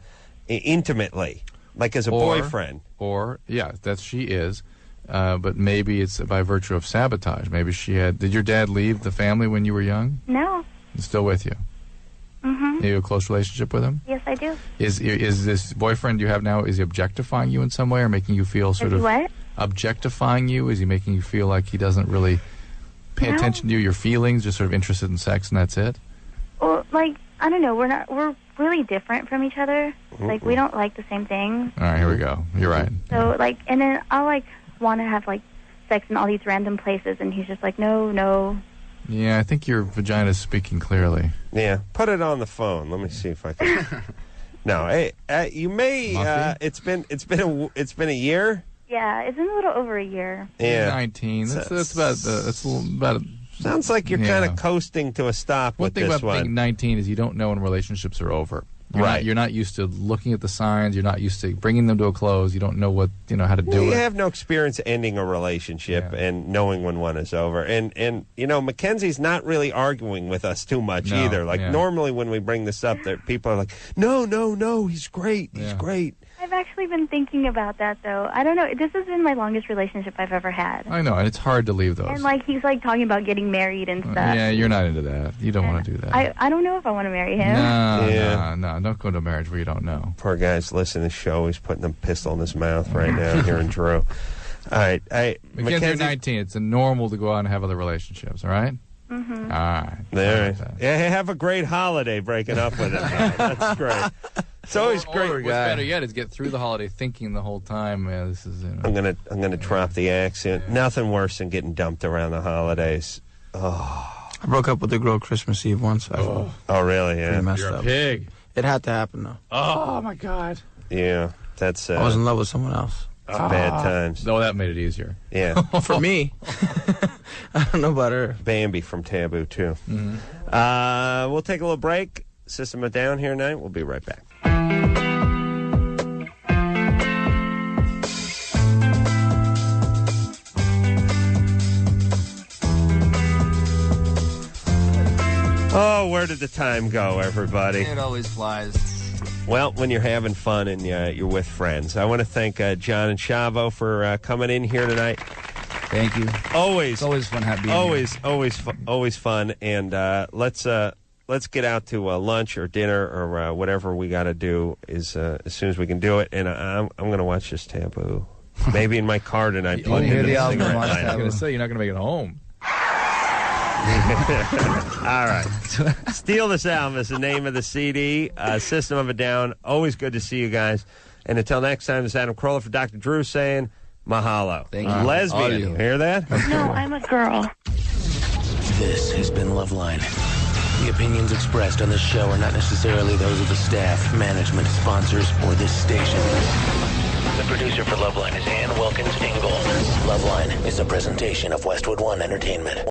intimately. As a boyfriend. Or, yeah, she is. But maybe it's by virtue of sabotage. Maybe she had... Did your dad leave the family when you were young? No. He's still with you? Mm-hmm. You have a close relationship with him? Yes, I do. Is this boyfriend you have now, is he objectifying you in some way or making you feel sort of... What? Objectifying you? Is he making you feel like he doesn't really pay attention to you, your feelings, just sort of interested in sex and that's it? Well, I don't know. We're really different from each other. We don't like the same things. All right, here we go. You're right. So, and then I'll, want to have, sex in all these random places, and he's just no. Yeah, I think your vagina's speaking clearly. Yeah, put it on the phone. Let me see if I can... No, hey, you may... it's been a year? Yeah, it's been a little over a year. Yeah. 19. That's about... Sounds like you're kind of coasting to a stop with this one. One thing about being 19 is you don't know when relationships are over. You're not used to looking at the signs. You're not used to bringing them to a close. You don't know how to do it. You have no experience ending a relationship and knowing when one is over. And Mackenzie's not really arguing with us too much either. Normally when we bring this up, people are like, no, he's great. He's great. I've actually been thinking about that, though. I don't know. This has been my longest relationship I've ever had. I know, and it's hard to leave those. And, he's, talking about getting married and stuff. Yeah, you're not into that. You don't want to do that. I don't know if I want to marry him. No, don't go to a marriage where you don't know. Poor guy's listening to the show. He's putting a pistol in his mouth right now, hearing Drew. All right. Mackenzie, you're 19. It's normal to go out and have other relationships, all right? Mm-hmm. All right. There. Yeah, have a great holiday breaking up with him. That's great. It's always great. What's better yet is get through the holiday thinking the whole time, this is. I'm gonna drop the accent. Nothing worse than getting dumped around the holidays. Oh. I broke up with a girl Christmas Eve once. Oh, really? Yeah. Messed You're up. a pig. It had to happen though. Oh my God. Yeah, that's. I was in love with someone else. Bad times. No, that made it easier. Yeah. For me. I don't know about her. Bambi from Taboo, too. Mm-hmm. We'll take a little break. System of Down here tonight. We'll be right back. Oh, where did the time go, everybody? It always flies. Well, when you're having fun and you're with friends. I want to thank John and Chavo for coming in here tonight. Thank you. Always fun being always fun. And let's get out to lunch or dinner or whatever we got to do as soon as we can do it. And I'm going to watch this Taboo. Maybe in my car tonight. I was going to say you're not going to make it home. All right. Steal This Album is the name of the CD. System of a Down. Always good to see you guys. And until next time, this is Adam Carolla for Dr. Drew saying mahalo. Thank you. Lesbian. You hear that? No, I'm a girl. This has been Loveline. The opinions expressed on this show are not necessarily those of the staff, management, sponsors, or this station. The producer for Loveline is Ann Wilkins Ingold. Loveline is a presentation of Westwood One Entertainment.